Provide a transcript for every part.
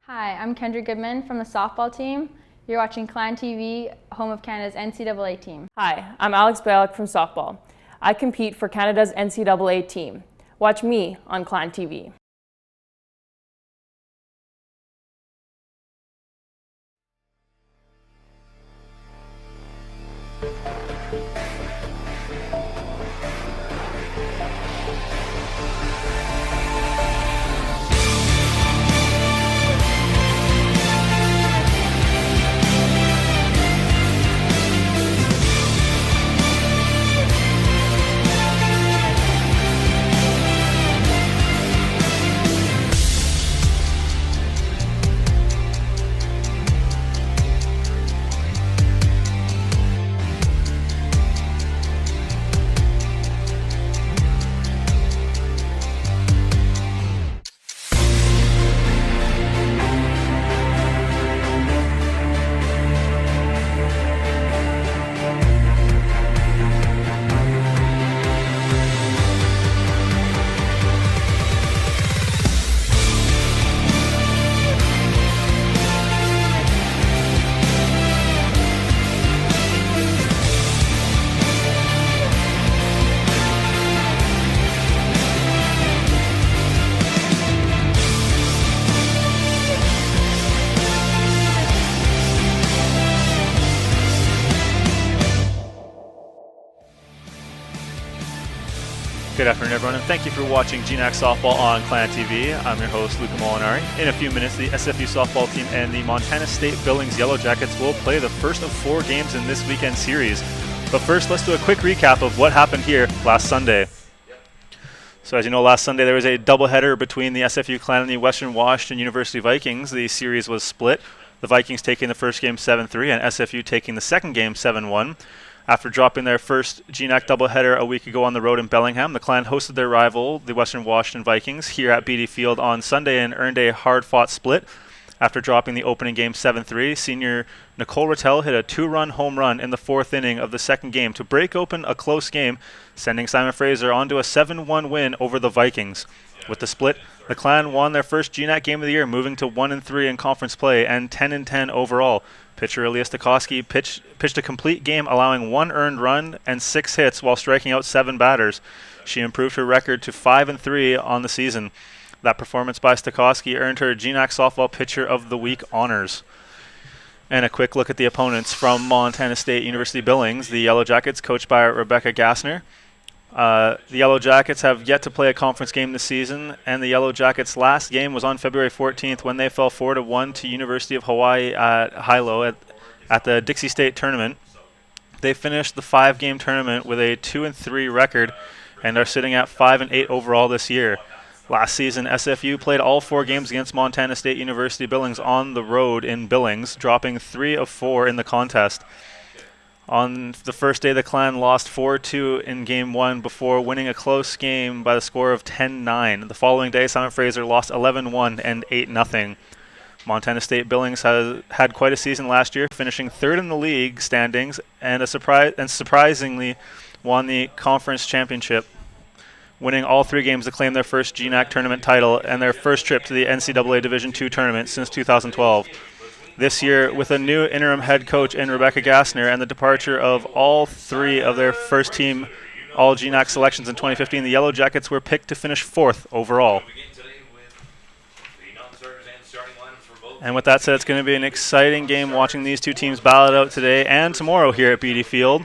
Hi, I'm Kendra Goodman from the softball team. You're watching Clan TV, home of Canada's NCAA team. Hi, I'm Alex Balick from softball. I compete for Canada's NCAA team. Watch me on Clan TV. Good afternoon, everyone, and thank you for watching GNAC Softball on Clan TV. I'm your host, Luca Molinari. In a few minutes, the SFU softball team and the Montana State Billings Yellowjackets will play the first of 4 games in this weekend series. But first, let's do a quick recap of what happened here last Sunday. So as you know, last Sunday there was a doubleheader between the SFU Clan and the Western Washington University Vikings. The series was split, the Vikings taking the first game 7-3 and SFU taking the second game 7-1. After dropping their first GNAC doubleheader a week ago on the road in Bellingham, the Clan hosted their rival, the Western Washington Vikings, here at Beedie Field on Sunday and earned a hard-fought split. After dropping the opening game 7-3, senior Nicole Rattel hit a 2-run home run in the 4th inning of the second game to break open a close game, sending Simon Fraser onto a 7-1 win over the Vikings. With the split, the Clan won their first GNAC game of the year, moving to 1-3 in conference play and 10-10 overall. Pitcher Elias Stokowski pitched a complete game, allowing 1 earned run and 6 hits while striking out 7 batters. She improved her record to 5-3 on the season. That performance by Stokowski earned her GNAC Softball Pitcher of the Week honors. And a quick look at the opponents from Montana State University Billings, the Yellowjackets, coached by Rebecca Gassner. The Yellowjackets have yet to play a conference game this season, and the Yellowjackets' last game was on February 14th when they fell 4-1 to University of Hawaii at Hilo at the Dixie State Tournament. They finished the 5-game tournament with a 2-3 record and are sitting at 5-8 overall this year. Last season, SFU played all 4 games against Montana State University Billings on the road in Billings, dropping 3 of 4 in the contest. On the first day, the Clan lost 4-2 in Game 1 before winning a close game by the score of 10-9. The following day, Simon Fraser lost 11-1 and 8-0. Montana State Billings has had quite a season last year, finishing 3rd in the league standings and surprisingly won the conference championship, winning all 3 games to claim their first GNAC tournament title and their first trip to the NCAA Division II tournament since 2012. This year, with a new interim head coach in Rebecca Gassner and the departure of all 3 of their first team all GNAC selections in 2015, the Yellowjackets were picked to finish 4th overall. And with that said, it's going to be an exciting game watching these 2 teams battle it out today and tomorrow here at Beedie Field.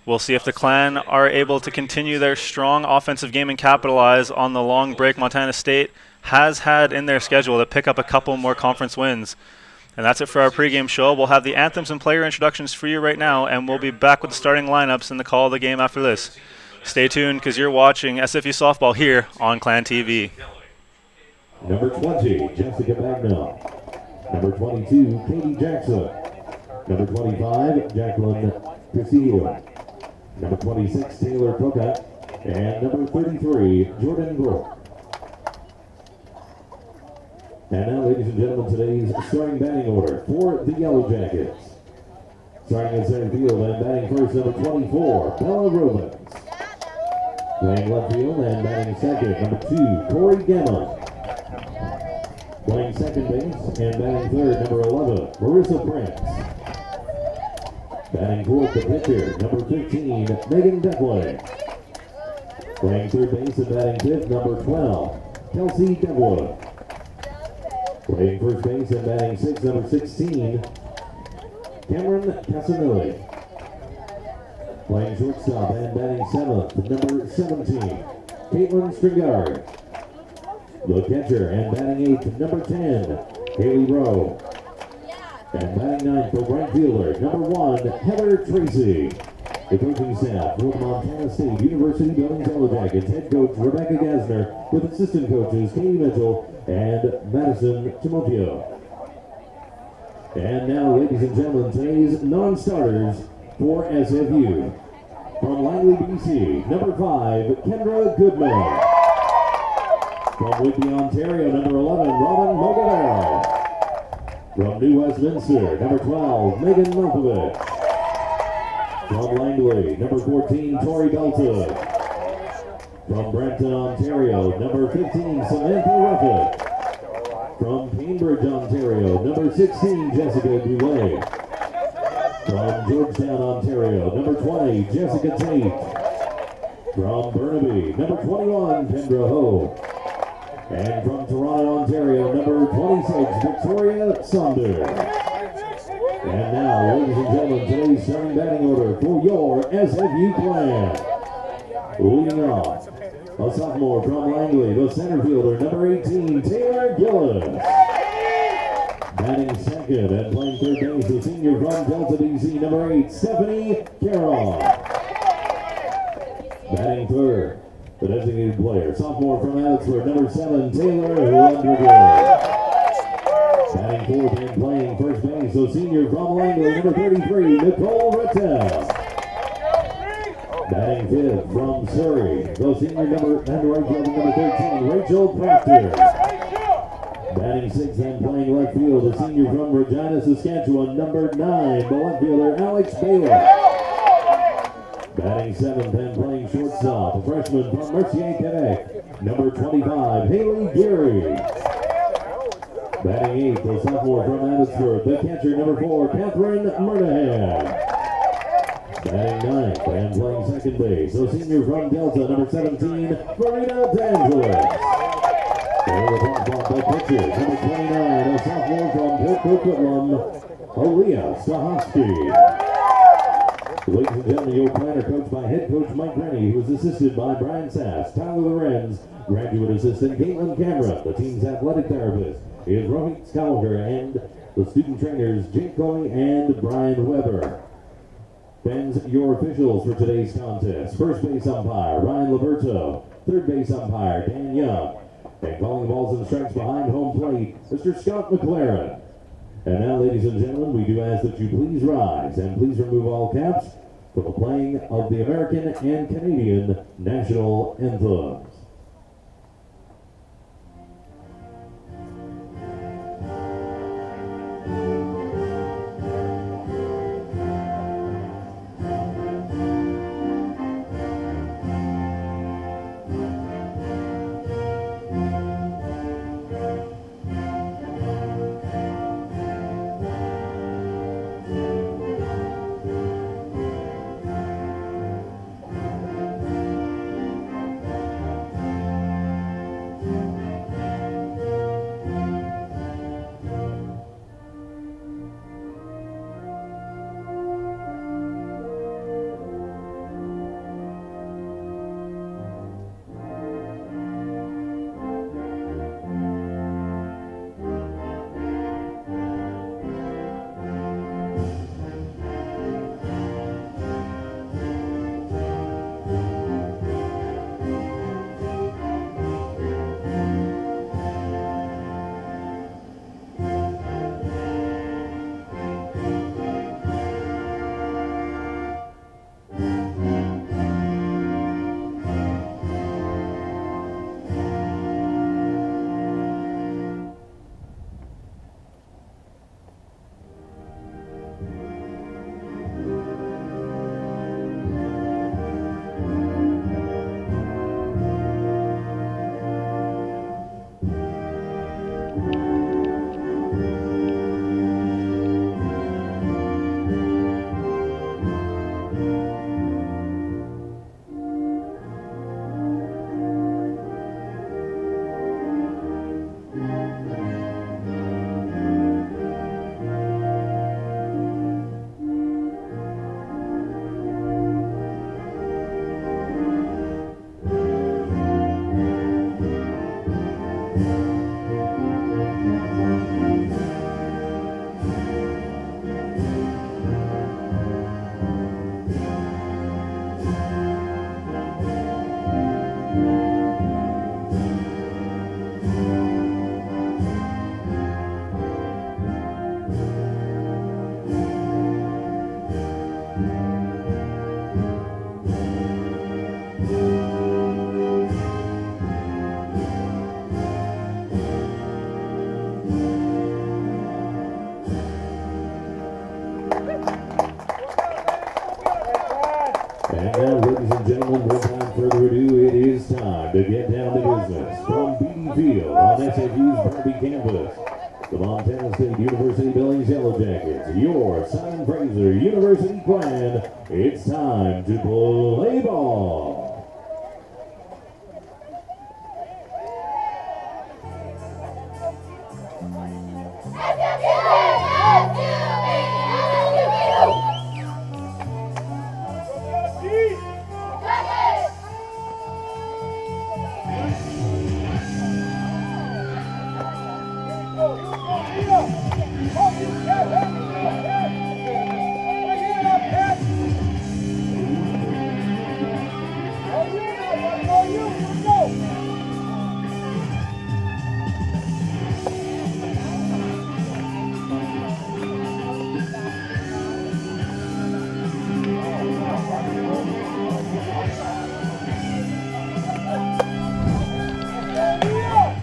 We'll see if the Clan are able to continue their strong offensive game and capitalize on the long break Montana State has had in their schedule to pick up a couple more conference wins. And that's it for our pregame show. We'll have the anthems and player introductions for you right now, and we'll be back with the starting lineups and the call of the game after this. Stay tuned because you're watching SFU Softball here on Clan TV. Number 20, Jessica Bagnall. Number 22, Katie Jackson. Number 25, Jacqueline Castillo. Number 26, Taylor Coca. And number 33, Jordan Brooke. And now, ladies and gentlemen, today's starting batting order for the Yellowjackets. Starting in center field and batting first, number 24, Bella Robins. Playing left field and batting second, number 2, Corey Gemma. Playing second base and batting third, number 11, Marissa Prince. Batting fourth, the pitcher, number 15, Megan Devlin. Playing third base and batting fifth, number 12, Kelsey Devlin. Playing first base and batting sixth, number 16, Cameron Casanelli. Playing shortstop and batting seventh, number 17, Caitlin Stringard. The catcher and batting eighth, number 10, Haley Rowe. And batting ninth for right fielder, number 1, Heather Tracy. The coaching staff for the Montana State University Billings Yellowjackets, head coach Rebecca Gasner, with assistant coaches Katie Mitchell and Madison Timoteo. And now, ladies and gentlemen, today's non-starters for SFU. From Langley, BC, number 5, Kendra Goodman. From Whitby, Ontario, number 11, Robin Mogadero. From New Westminster, number 12, Megan Malkovich. From Langley, number 14, Tori Belton. From Brampton, Ontario, number 15, Samantha Ruffett. From Cambridge, Ontario, number 16, Jessica Goulet. From Georgetown, Ontario, number 20, Jessica Tate. From Burnaby, number 21, Kendra Ho. And from Toronto, Ontario, number 26, Victoria Saunders. And now, ladies and gentlemen, today's starting batting order for your SFU clan. Leading off, a sophomore from Langley, the center fielder, number 18, Taylor Gillis. Batting second and playing third base, the senior from Delta BC, number 8, Stephanie Carroll. Batting third, the designated player, sophomore from Abbotsford, number 7, Taylor Lunderwood. Batting fourth and playing first base, the senior from Langley, number 33, Nicole Rattel. Batting fifth from Surrey, the senior number and right fielder, number 13, Rachel Proctor. Batting sixth and playing left field, the senior from Regina, Saskatchewan, number 9, the left fielder, Alex Baylor. Batting seventh and playing shortstop, a freshman from Mercier, Quebec, number 25, Haley Geary. Batting eighth, the sophomore from Abbotsford, the catcher, number 4, Catherine Murnahan. Batting ninth and playing second base, the senior from Delta, number 17, Marina D'Angelis. For the pop pitcher, number 29, a sophomore from Port Coquitlam, Aaliyah Stahovsky. Ladies and gentlemen, your planner coached by head coach Mike Rennie, who was assisted by Brian Sass, Tyler Lorenz, graduate assistant Caitlin Cameron. The team's athletic therapist is Rohit Skalker, and the student trainers Jake Coy and Brian Weber. Fans, your officials for today's contest. First base umpire Ryan Liberto, third base umpire Dan Young, and calling the balls and strikes behind home plate, Mr. Scott McLaren. And now, ladies and gentlemen, we do ask that you please rise and please remove all caps for the playing of the American and Canadian national anthems. And now, ladies and gentlemen, without further ado, it is time to get down to business. From Beedie Field on SFU's Derby campus, the Montana State University Billings Yellowjackets, your Simon Fraser University Clan. It's time to play ball.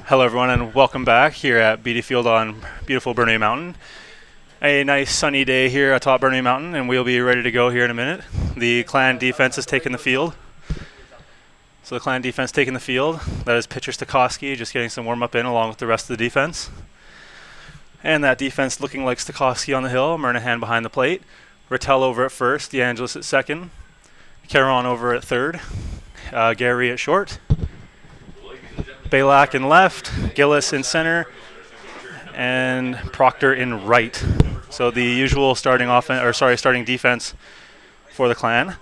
Hello everyone and welcome back here at Beedie Field on beautiful Bernay Mountain. A nice sunny day here atop Bernay Mountain, and we'll be ready to go here in a minute. The Clan defense is taking the field. So the Clan defense taking the field. That is pitcher Stokowski just getting some warm up in along with the rest of the defense. And that defense looking like Stokowski on the hill, Murnahan behind the plate. Rattel over at first, DeAngelis at second. Caron over at third. Gary at short. Balak in left, Gillis in center, and Proctor in right. So the usual starting defense for the Clan.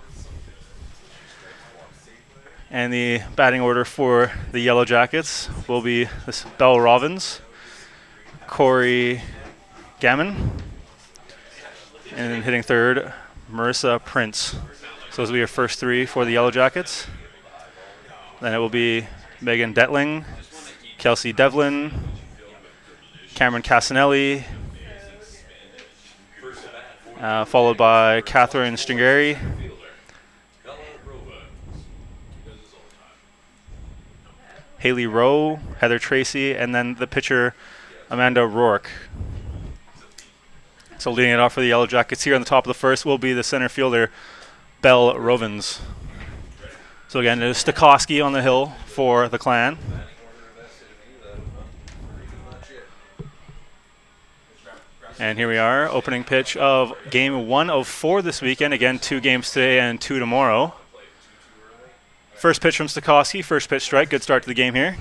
And the batting order for the Yellowjackets will be this Belle Robbins, Corey Gammon, and then hitting third, Marissa Prince. So those will be your first three for the Yellowjackets. Then it will be Megan Detling, Kelsey Devlin, Cameron Casanelli, followed by Catherine Stringeri, Haley Rowe, Heather Tracy, and then the pitcher Amanda Rourke. So leading it off for the Yellowjackets here on the top of the first will be the center fielder, Belle Rovens. So again, it is Stokowski on the hill for the Clan. And here we are, opening pitch of game 1 of 4 this weekend. Again, 2 games today and 2 tomorrow. First pitch from Stokowski, first pitch strike. Good start to the game here.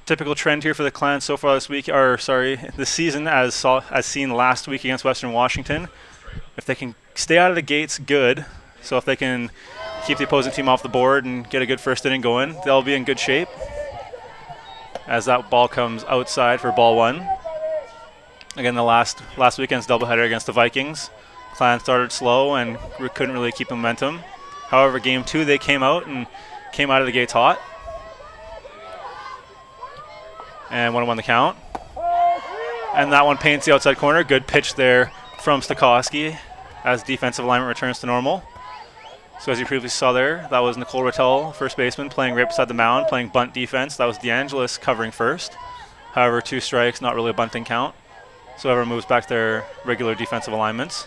Typical trend here for the Clan so far this week, this season, as seen last week against Western Washington. If they can stay out of the gates, good. So if they can keep the opposing team off the board and get a good first inning going, they'll be in good shape. As that ball comes outside for ball 1. Again, the last weekend's doubleheader against the Vikings. Clan started slow and couldn't really keep momentum. However, game 2 they came out of the gates hot. And 1-1 the count. And that one paints the outside corner. Good pitch there from Stokowski as defensive alignment returns to normal. So as you previously saw there, that was Nicole Rattel, first baseman, playing right beside the mound, playing bunt defense. That was DeAngelis covering first. However, 2 strikes, not really a bunting count. So everyone moves back to their regular defensive alignments.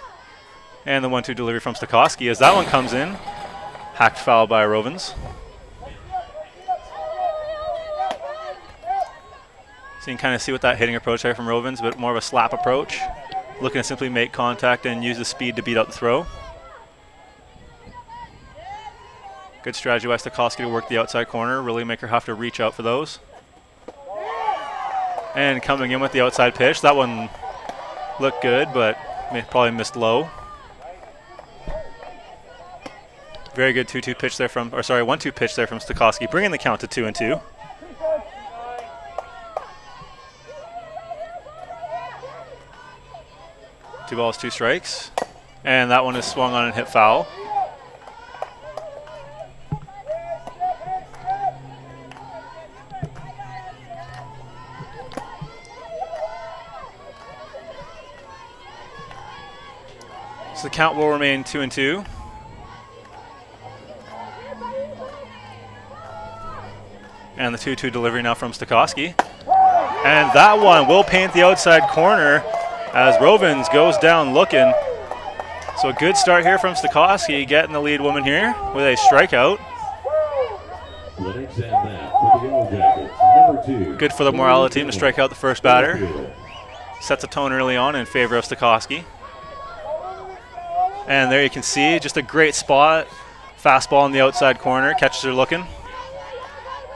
And the 1-2 delivery from Stokowski as that one comes in. Hacked foul by Rovens. So So you can kind of see what that hitting approach there from Rovens, but more of a slap approach. Looking to simply make contact and use the speed to beat out the throw. Good strategy by Stokowski to work the outside corner, really make her have to reach out for those. And coming in with the outside pitch. That one looked good, but probably missed low. Very good 2-2 pitch there from, or sorry, 1-2 pitch there from Stokowski, bringing the count to 2-2. Two balls, 2 strikes. And that one is swung on and hit foul. So the count will remain 2-2. And the 2-2 delivery now from Stokowski. And that one will paint the outside corner as Rovens goes down looking. So a good start here from Stokowski, getting the lead woman here with a strikeout. The next at bat for the Yellowjackets, number 2. Good for the morale of the team to strike out the first batter. Sets a tone early on in favor of Stokowski. And there you can see just a great spot. Fastball in the outside corner, catches her looking.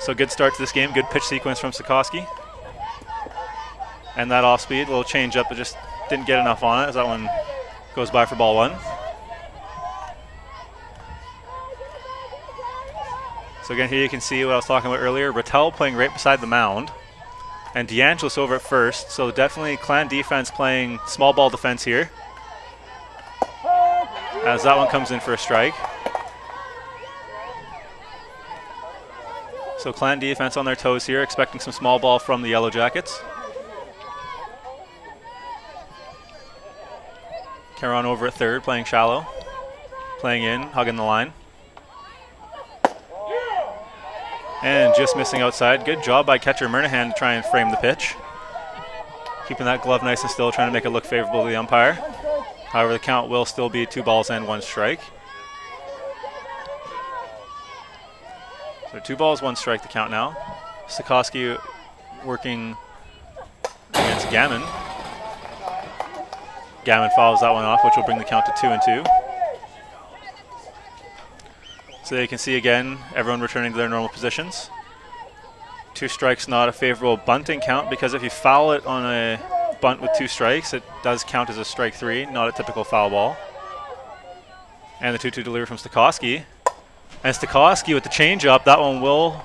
So good start to this game, good pitch sequence from Stokowski. And that off speed, little change up, but just didn't get enough on it as that one goes by for ball 1. So again, here you can see what I was talking about earlier. Rattel playing right beside the mound. And DeAngelis over at first. So definitely Clan defense playing small ball defense here. As that one comes in for a strike. So Clan defense on their toes here, expecting some small ball from the Yellowjackets. Caron over at third, playing shallow. Playing in, hugging the line. And just missing outside. Good job by catcher Murnahan to try and frame the pitch. Keeping that glove nice and still, trying to make it look favorable to the umpire. However, the count will still be 2 balls and 1 strike. So 2 balls, 1 strike the count now. Stokowski working against Gammon. Gammon fouls that one off, which will bring the count to 2-2. So you can see again, everyone returning to their normal positions. 2 strikes, not a favorable bunting count, because if you foul it on a bunt with 2 strikes, it does count as a strike 3, not a typical foul ball. And the 2-2 delivery from Stokowski. And Stokowski with the changeup, that one will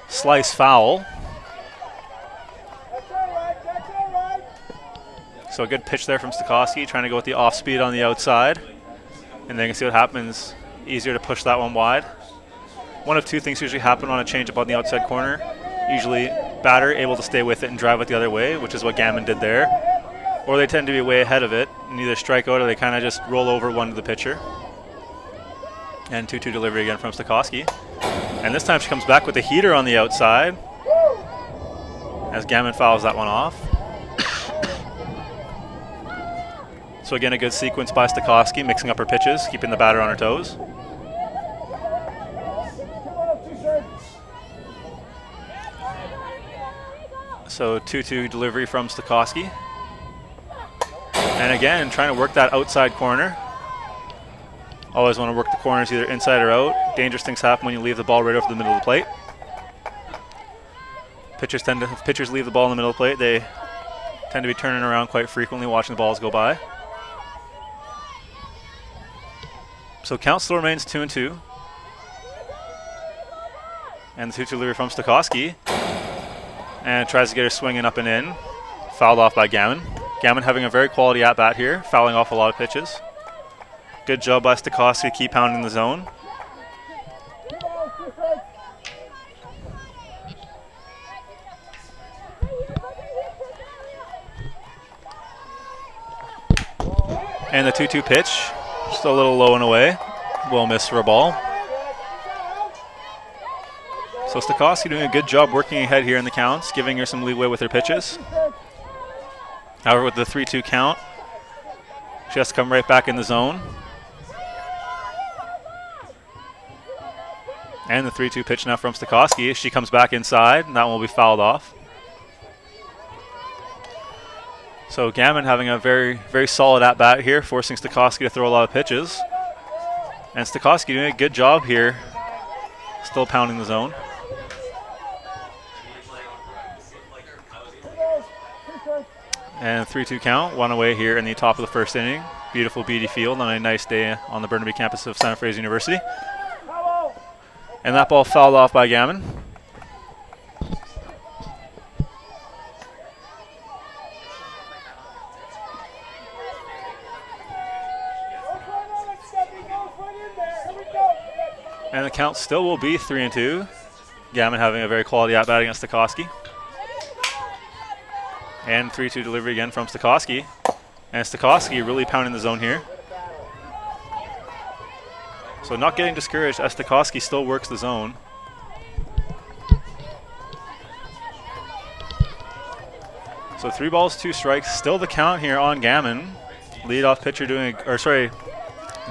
slice foul. So a good pitch there from Stokowski, trying to go with the off speed on the outside. And then you can see what happens. Easier to push that one wide. One of 2 things usually happen on a changeup on the outside corner. Usually batter able to stay with it and drive it the other way, which is what Gammon did there. Or they tend to be way ahead of it and either strike out or they kind of just roll over one to the pitcher. And 2-2 delivery again from Stokowski. And this time she comes back with the heater on the outside as Gammon fouls that one off. So again, a good sequence by Stokowski, mixing up her pitches, keeping the batter on her toes. So 2-2 delivery from Stokowski. And again, trying to work that outside corner. Always want to work the corners either inside or out. Dangerous things happen when you leave the ball right over the middle of the plate. If pitchers leave the ball in the middle of the plate, they tend to be turning around quite frequently, watching the balls go by. So count still remains 2-2. And the 2-2 delivery from Stokowski. And tries to get her swinging up and in. Fouled off by Gammon. Gammon having a very quality at-bat here, fouling off a lot of pitches. Good job by Stokowski to keep pounding the zone. And the 2-2 pitch, just a little low and away. Will miss for a ball. So Stokowski doing a good job working ahead here in the counts, giving her some leeway with her pitches. However, with the 3-2 count, she has to come right back in the zone. And the 3-2 pitch now from Stokowski. She comes back inside, and that one will be fouled off. So Gammon having a very, very solid at-bat here, forcing Stokowski to throw a lot of pitches. And Stokowski doing a good job here, still pounding the zone. And 3-2 count, one away here in the top of the first inning. Beautiful Beedie Field on a nice day on the Burnaby campus of Santa Fraser University. And that ball fouled off by Gammon. And the count still will be 3-2. Gammon having a very quality at-bat against Stokowski. And 3-2 delivery again from Stokowski. And Stokowski really pounding the zone here. So not getting discouraged as Stokowski still works the zone. So 3 balls, 2 strikes. Still the count here on Gammon. Leadoff pitcher doing,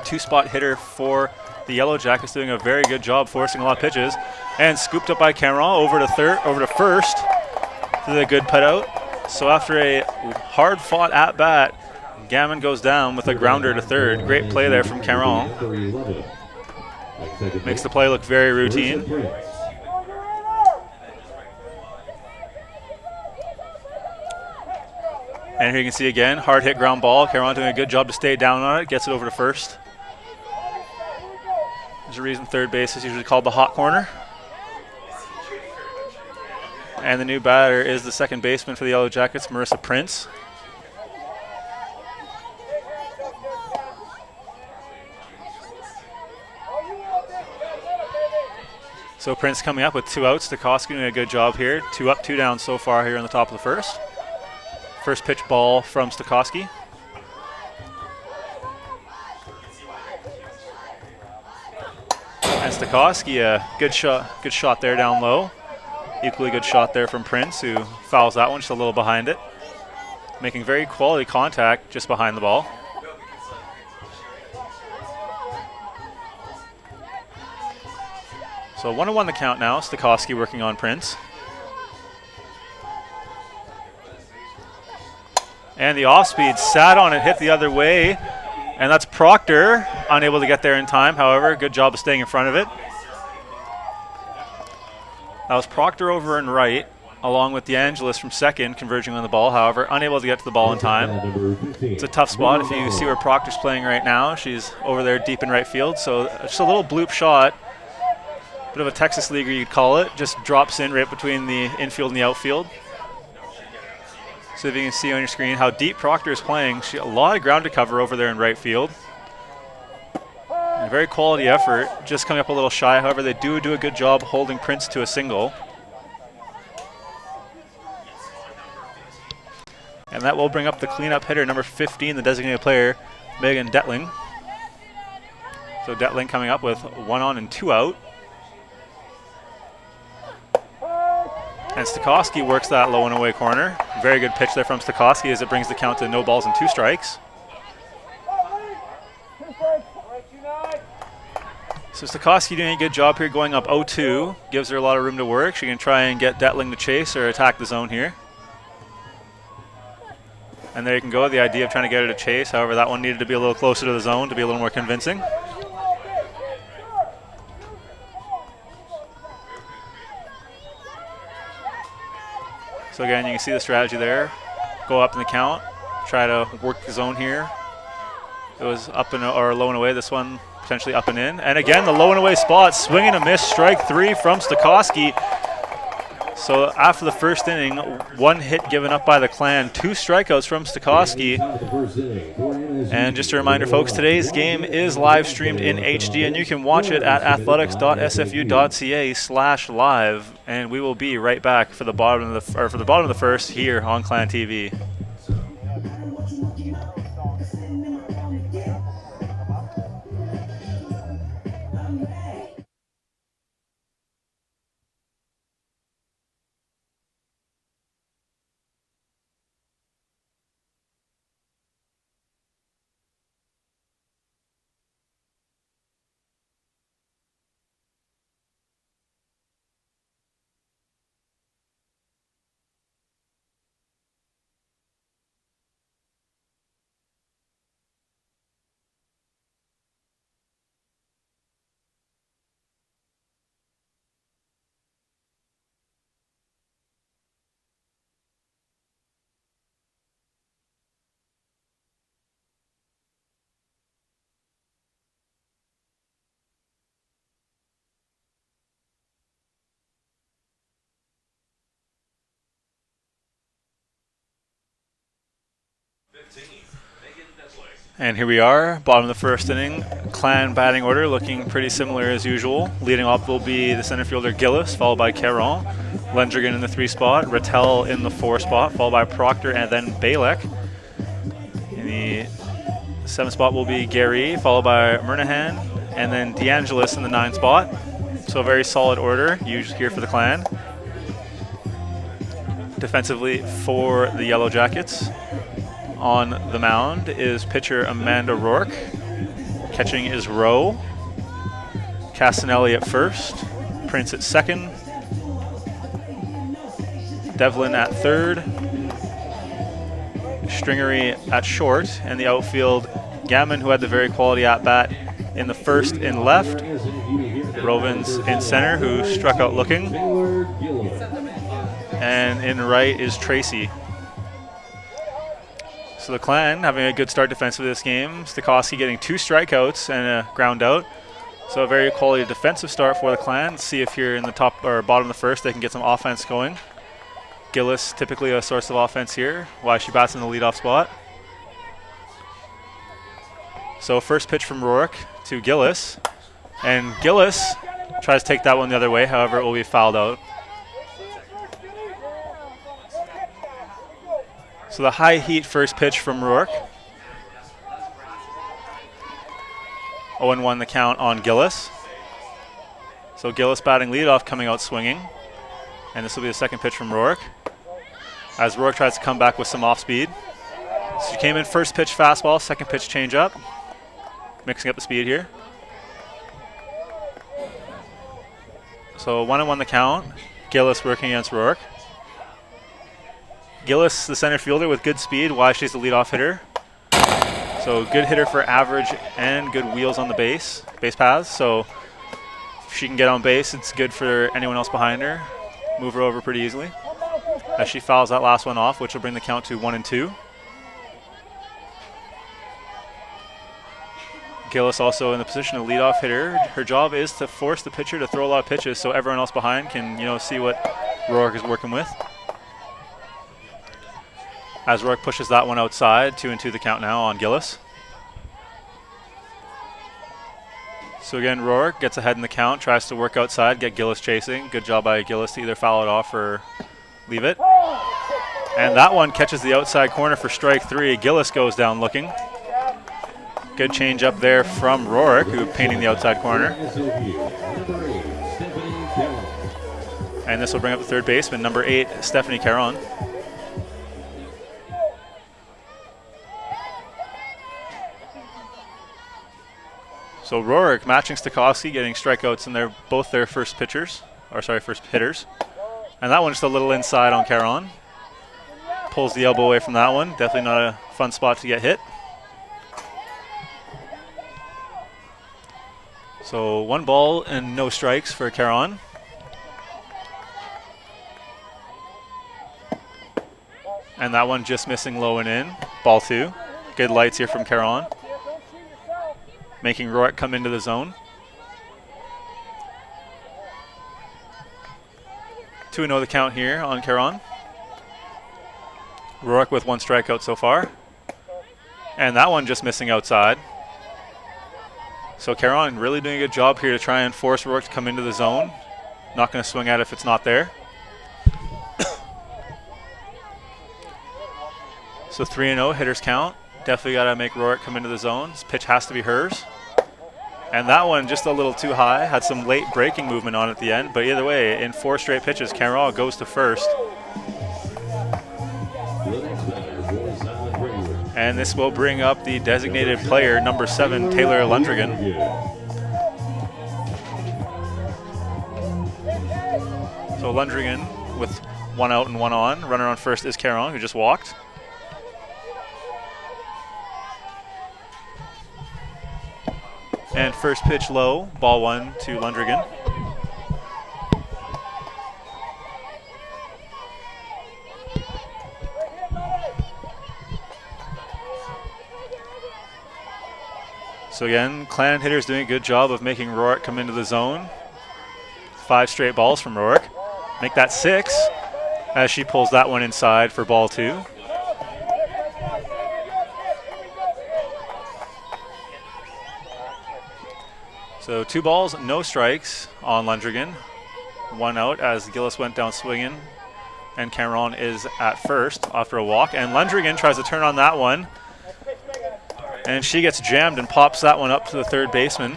two-spot hitter for the Yellowjackets doing a very good job forcing a lot of pitches. And scooped up by Cameron over to first. To the good put out. So after a hard-fought at-bat, Gammon goes down with a grounder to third. Great play there from Caron. Makes the play look very routine. And here you can see again, hard hit ground ball. Caron doing a good job to stay down on it. Gets it over to first. There's a reason third base is usually called the hot corner. And the new batter is the second baseman for the Yellowjackets, Marissa Prince. So Prince coming up with 2 outs. Stokowski doing a good job here. 2 up, 2 down so far here in the top of the first. First pitch ball from Stokowski. And Stokowski, a good shot there down low. Equally good shot there from Prince, who fouls that one just a little behind it. Making very quality contact just behind the ball. So 1-1 the count now. Stokowski working on Prince. And the off-speed sat on it, hit the other way. And that's Proctor, unable to get there in time. However, good job of staying in front of it. That was Proctor over and right, along with DeAngelis from second, converging on the ball. However, unable to get to the ball in time. It's a tough spot. If you see where Proctor's playing right now, she's over there deep in right field. So just a little bloop shot. Bit of a Texas leaguer, you'd call it. Just drops in right between the infield and the outfield. So if you can see on your screen how deep Proctor is playing. A lot of ground to cover over there in right field. A very quality effort, just coming up a little shy. However, they do a good job holding Prince to a single. And that will bring up the cleanup hitter, number 15, the designated player, Megan Detling. So Detling coming up with 1 on and 2 out. And Stokowski works that low and away corner. Very good pitch there from Stokowski as it brings the count to no balls and 2 strikes. So Stokowski doing a good job here, going up 0-2. Gives her a lot of room to work. She can try and get Detling to chase or attack the zone here. And there you can go, the idea of trying to get her to chase. However, that one needed to be a little closer to the zone to be a little more convincing. So again, you can see the strategy there. Go up in the count, try to work the zone here. It was up and or low and away. This one potentially up and in. And again, the low and away spot, swing and a miss, strike 3 from Stokowski. So after the first inning, 1 hit given up by the Clan, 2 strikeouts from Stokowski. And just a reminder, folks, today's game is live streamed in HD, and you can watch it at athletics.sfu.ca/live. And we will be right back for the bottom of the first here on Clan TV. And here we are, bottom of the first inning. Clan batting order looking pretty similar as usual. Leading off will be the center fielder Gillis, followed by Caron. Lendrigan in the 3 spot, Rattel in the 4 spot, followed by Proctor and then Balek. In the 7 spot will be Gary, followed by Murnahan, and then DeAngelis in the 9 spot. So a very solid order, used here for the Clan. Defensively for the Yellow Jackets. On the mound is pitcher Amanda Rourke. Catching is Rowe. Castanelli at first. Prince at second. Devlin at third. Stringery at short. And the outfield, Gammon, who had the very quality at-bat in the first in left. Rovins in center, who struck out looking. And in right is Tracy. So the Clan having a good start defensively this game. Stokowski getting 2 strikeouts and a ground out. So a very quality defensive start for the Clan. Let's see if here in the top or bottom of the first they can get some offense going. Gillis typically a source of offense here. Why she bats in the leadoff spot. So first pitch from Rourke to Gillis. And Gillis tries to take that one the other way. However, it will be fouled out. So the high heat first pitch from Rourke. 0-1 the count on Gillis. So Gillis batting leadoff, coming out swinging. And this will be the second pitch from Rourke. As Rourke tries to come back with some off speed. So she came in first pitch fastball, second pitch changeup. Mixing up the speed here. So 1-1 the count. Gillis working against Rourke. Gillis, the center fielder with good speed. Why she's the leadoff hitter. So good hitter for average and good wheels on the base paths. So if she can get on base, it's good for anyone else behind her. Move her over pretty easily. As she fouls that last one off, which will bring the count to 1-2. Gillis also in the position of leadoff hitter. Her job is to force the pitcher to throw a lot of pitches so everyone else behind can, see what Rourke is working with. As Rourke pushes that one outside, 2-2 the count now on Gillis. So again, Rourke gets ahead in the count, tries to work outside, get Gillis chasing. Good job by Gillis to either foul it off or leave it. And that one catches the outside corner for strike 3. Gillis goes down looking. Good change up there from Rourke, who painting the outside corner. And this will bring up the third baseman, number 8, Stephanie Caron. So Rourke matching Stokowski, getting strikeouts in both their first hitters. And that one just a little inside on Caron. Pulls the elbow away from that one. Definitely not a fun spot to get hit. So 1 ball and no strikes for Caron. And that one just missing low and in. Ball 2. Good lights here from Caron. Making Rourke come into the zone. 2-0 the count here on Caron. Rourke with 1 strikeout so far. And that one just missing outside. So Caron really doing a good job here to try and force Rourke to come into the zone. Not going to swing at it if it's not there. So 3-0 hitters count. Definitely got to make Rourke come into the zone. This pitch has to be hers. And that one just a little too high. Had some late breaking movement on at the end. But either way, in 4 straight pitches, Caron goes to first. And this will bring up the designated player, number 7, Taylor Lundrigan. So Lundrigan with 1 out and 1 on. Runner on first is Caron, who just walked. And first pitch low, ball 1 to Lundrigan. So again, Clan hitters doing a good job of making Rourke come into the zone. 5 straight balls from Rourke. Make that 6 as she pulls that one inside for ball 2. So 2 balls, no strikes on Lundrigan. 1 out as Gillis went down swinging. And Cameron is at first after a walk. And Lundrigan tries to turn on that one. And she gets jammed and pops that one up to the third baseman.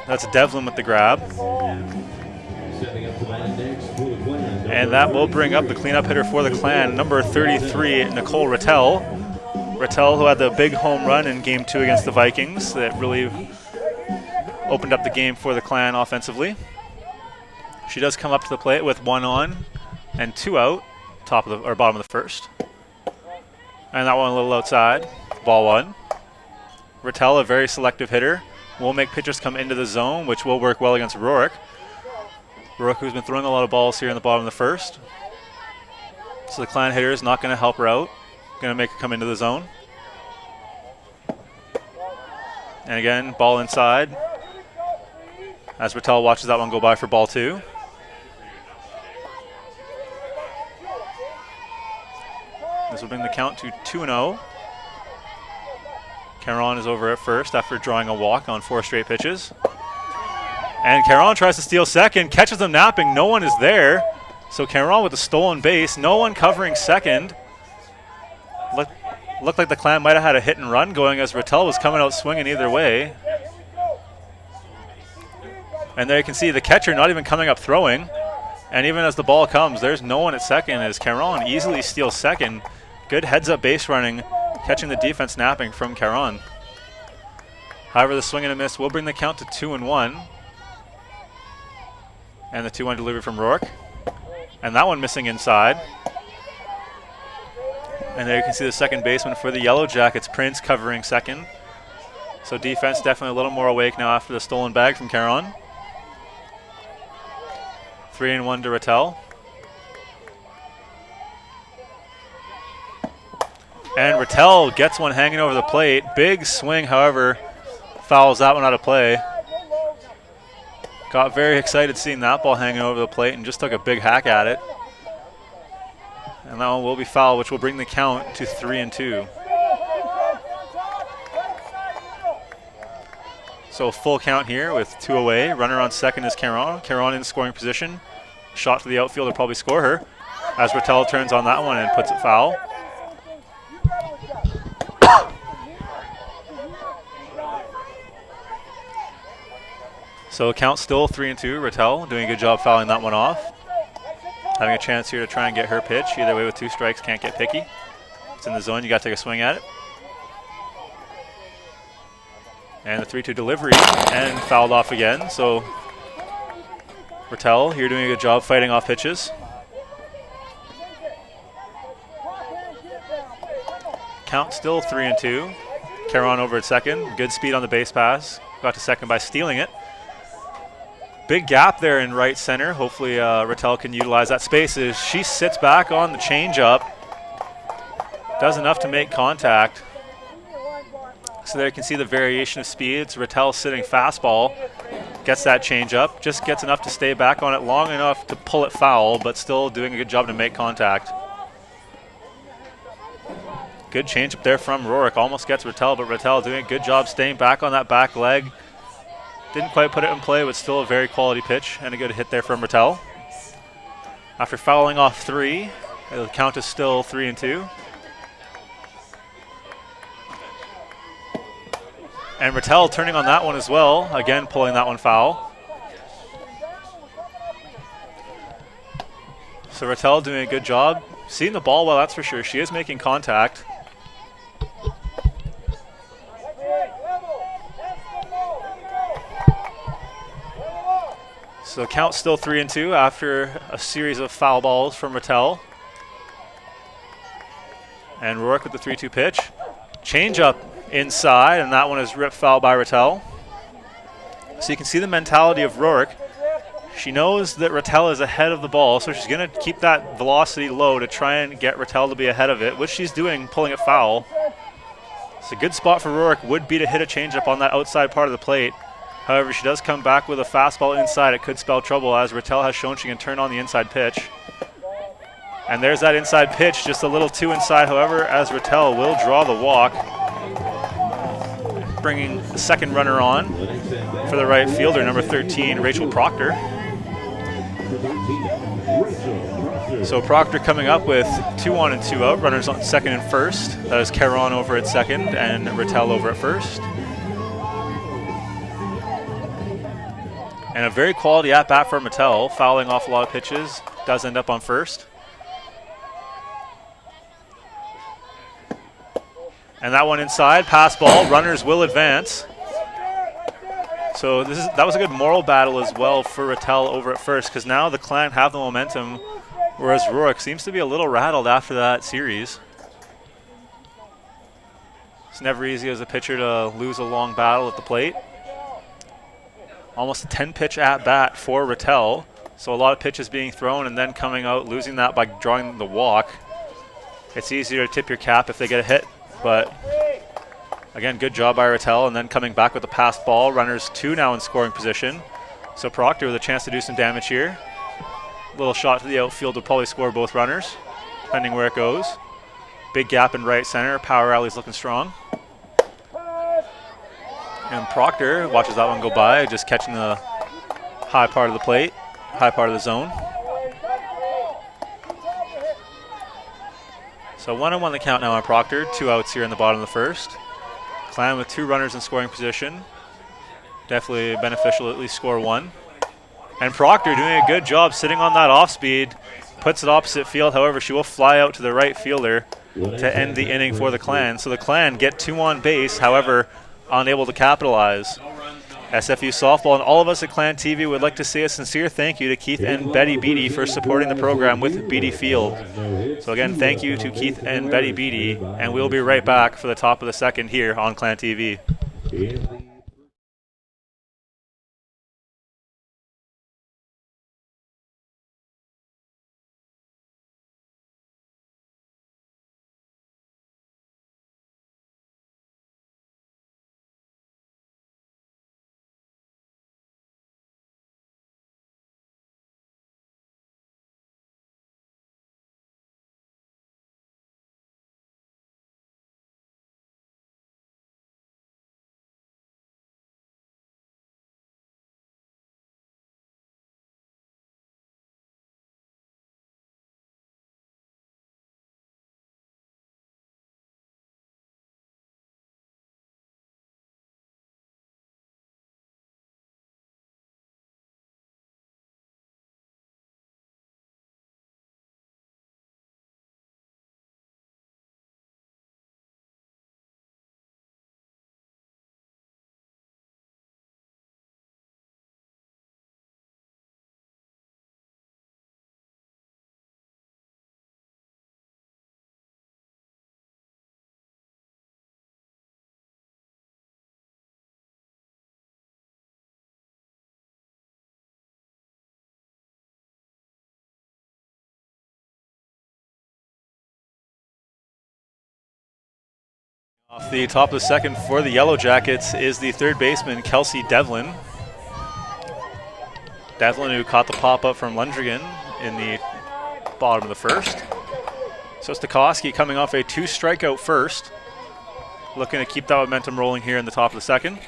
That's Devlin with the grab. And that will bring up the cleanup hitter for the Clan, number 33, Nicole Rattel. Rattel, who had the big home run in Game 2 against the Vikings that really opened up the game for the Clan offensively. She does come up to the plate with 1 on and 2 out, top of the or bottom of the first. And that one a little outside. Ball 1. Rattel, a very selective hitter, will make pitchers come into the zone, which will work well against Rourke. Rourke, who's been throwing a lot of balls here in the bottom of the first. So the Clan hitter is not going to help her out. Going to make her come into the zone. And again, ball inside. As Rattel watches that one go by for ball 2. This will bring the count to 2-0. Caron is over at first after drawing a walk on 4 straight pitches. And Caron tries to steal second, catches him napping. No one is there. So Caron with a stolen base. No one covering second. Looked like the Clan might have had a hit and run going as Rattel was coming out swinging either way. And there you can see the catcher not even coming up throwing. And even as the ball comes, there's no one at second as Caron easily steals second. Good heads-up base running, catching the defense napping from Caron. However, the swing and a miss will bring the count to 2-1. And the 2-1 delivery from Rourke. And that one missing inside. And there you can see the second baseman for the Yellowjackets, Prince, covering second. So defense definitely a little more awake now after the stolen bag from Caron. 3-1 to Rattel. And Rattel gets one hanging over the plate. Big swing, however, fouls that one out of play. Got very excited seeing that ball hanging over the plate and just took a big hack at it. And that one will be foul, which will bring the count to 3-2. So full count here with 2 away. Runner on second is Caron. Caron in scoring position. Shot to the outfield will probably score her. As Rattel turns on that one and puts it foul. So count still 3-2. Rattel doing a good job fouling that one off. Having a chance here to try and get her pitch. Either way with 2 strikes, can't get picky. It's in the zone, you got to take a swing at it. And the 3-2 delivery and fouled off again. So Rattel here doing a good job fighting off pitches. Count still 3-2. Caron over at second. Good speed on the base pass. Got to second by stealing it. Big gap there in right center. Hopefully Rattel can utilize that space as she sits back on the changeup. Does enough to make contact. So there you can see the variation of speeds. Rattel sitting fastball. Gets that changeup. Just gets enough to stay back on it long enough to pull it foul, but still doing a good job to make contact. Good changeup there from Rourke. Almost gets Rattel, but Rattel doing a good job staying back on that back leg. Didn't quite put it in play, but still a very quality pitch and a good hit there from Rattel. After fouling off 3, the count is still 3-2. And Rattel turning on that one as well, again pulling that one foul. So Rattel doing a good job. Seeing the ball well, that's for sure. She is making contact. So count still 3-2 after a series of foul balls from Rattel. And Rourke with the 3-2 pitch. Change up inside, and that one is ripped foul by Rattel. So you can see the mentality of Rourke. She knows that Rattel is ahead of the ball, so she's going to keep that velocity low to try and get Rattel to be ahead of it, which she's doing, pulling it foul. So a good spot for Rourke would be to hit a changeup on that outside part of the plate. However, she does come back with a fastball inside. It could spell trouble as Rattel has shown she can turn on the inside pitch. And there's that inside pitch, just a little too inside, however, as Rattel will draw the walk. bringing the second runner on for the right fielder, number 13, Rachel Proctor. So Proctor coming up with 2 on and 2 out, runners on second and first. That is Caron over at second and Rattel over at first. And a very quality at-bat for Mattel, fouling off a lot of pitches, does end up on first. And that one inside, pass ball, runners will advance. So that was a good moral battle as well for Rattel over at first, because now the Clan have the momentum, whereas Ruark seems to be a little rattled after that series. It's never easy as a pitcher to lose a long battle at the plate. Almost a 10-pitch at-bat for Rattel, so a lot of pitches being thrown and then coming out, losing that by drawing the walk. It's easier to tip your cap if they get a hit, but again, good job by Rattel, and then coming back with a passed ball. Runners 2 now in scoring position. So Proctor with a chance to do some damage here. Little shot to the outfield would probably score both runners, depending where it goes. Big gap in right center. Power alley's looking strong. And Proctor watches that one go by, just catching the high part of the plate, high part of the zone. So 1-1 the count now on Proctor. 2 outs here in the bottom of the first. Clan with 2 runners in scoring position. Definitely beneficial to at least score 1. And Proctor doing a good job sitting on that off speed. Puts it opposite field. However, she will fly out to the right fielder to end the inning for the Clan. So the Clan get 2 on base, however, unable to capitalize. SFU softball and all of us at Clan TV would like to say a sincere thank you to Keith and Betty Beedie for supporting the program with Beedie Field. So again, thank you to Keith and Betty Beedie, and we'll be right back for the top of the second here on Clan TV. Off the top of the second for the Yellowjackets is the third baseman, Kelsey Devlin. Devlin, who caught the pop-up from Lundgren in the bottom of the first. So Stokowski coming off a 2-strikeout first, looking to keep that momentum rolling here in the top of the second.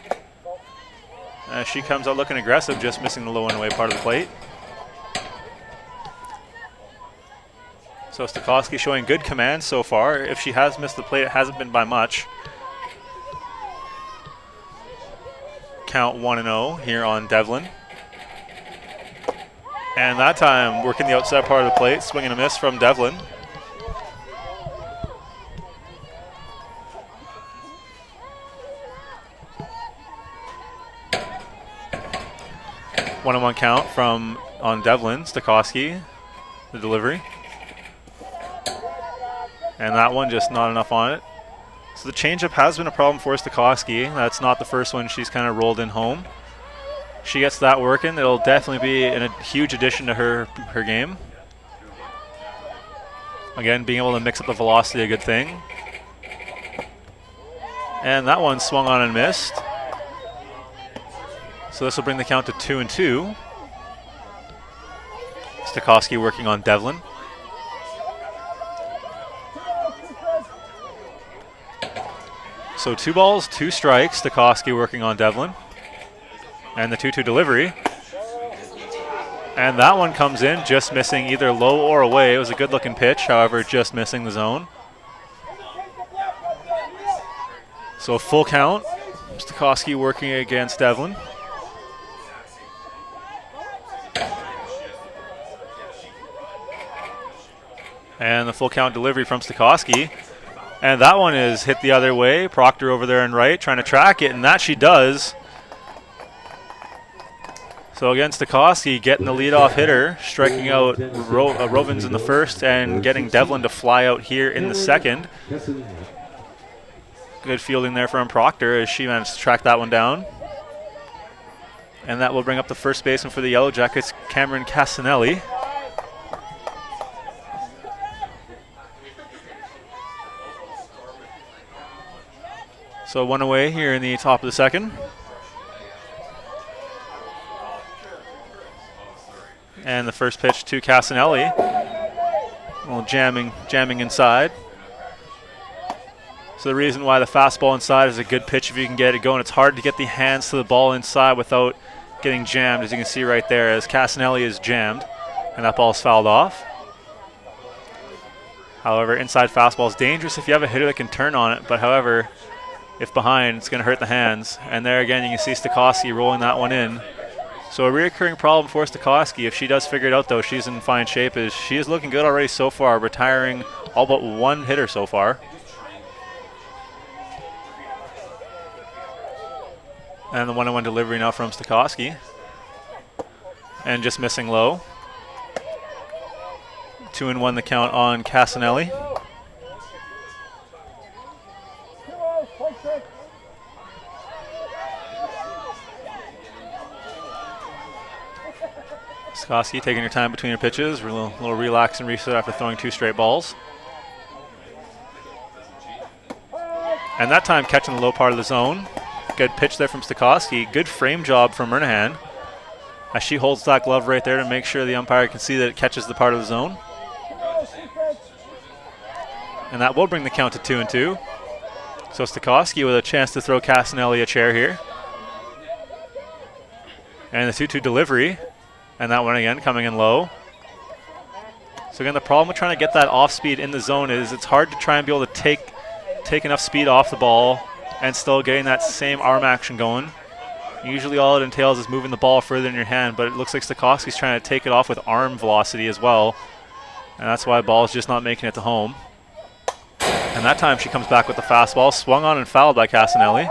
She comes out looking aggressive, just missing the low and away part of the plate. So Stokowski showing good command so far. If she has missed the plate, it hasn't been by much. Count 1-0 here on Devlin. And that time, working the outside part of the plate, swing and a miss from Devlin. One-on-one count from on Devlin. Stokowski, the delivery. And that one just not enough on it. So the changeup has been a problem for Stokowski. That's not the first one she's kind of rolled in home. She gets that working, it'll definitely be a huge addition to her game. Again, being able to mix up the velocity, a good thing. And that one swung on and missed. So this will bring the count to 2-2. Stokowski working on Devlin. So 2 balls, 2 strikes. Stokowski working on Devlin. And the 2-2 delivery. And that one comes in, just missing either low or away. It was a good-looking pitch, however, just missing the zone. So a full count. Stokowski working against Devlin. And the full count delivery from Stokowski. And that one is hit the other way. Proctor over there in right, trying to track it, and that she does. So again, Stokowski getting the leadoff hitter, striking out Rovens in the first and getting Devlin to fly out here in the second. Good fielding there from Proctor as she managed to track that one down. And that will bring up the first baseman for the Yellow Jackets, Cameron Casanelli. So 1 away here in the top of the second. And the first pitch to Casanelli. A little jamming inside. So the reason why the fastball inside is a good pitch if you can get it going. It's hard to get the hands to the ball inside without getting jammed, as you can see right there, as Casanelli is jammed. And that ball's fouled off. However, inside fastball is dangerous if you have a hitter that can turn on it. But however, if behind, it's going to hurt the hands. And there again, you can see Stokowski rolling that one in. So a reoccurring problem for Stokowski, if she does figure it out though, she's in fine shape, is she is looking good already so far, retiring all but 1 hitter so far. And the 1-1 delivery now from Stokowski. And just missing low. 2-1 the count on Casanelli. Stokowski taking her time between her pitches, a little relax and reset after throwing 2 straight balls. And that time catching the low part of the zone. Good pitch there from Stokowski. Good frame job from Murnahan as she holds that glove right there to make sure the umpire can see that it catches the part of the zone. And that will bring the count to 2-2. So Stokowski with a chance to throw Casanelli a chair here. And the 2-2 delivery. And that one again coming in low. So again, the problem with trying to get that off speed in the zone is it's hard to try and be able to take enough speed off the ball and still getting that same arm action going. Usually all it entails is moving the ball further in your hand, but it looks like Stokowski's trying to take it off with arm velocity as well. And that's why the ball is just not making it to home. And that time she comes back with the fastball, swung on and fouled by Casanelli.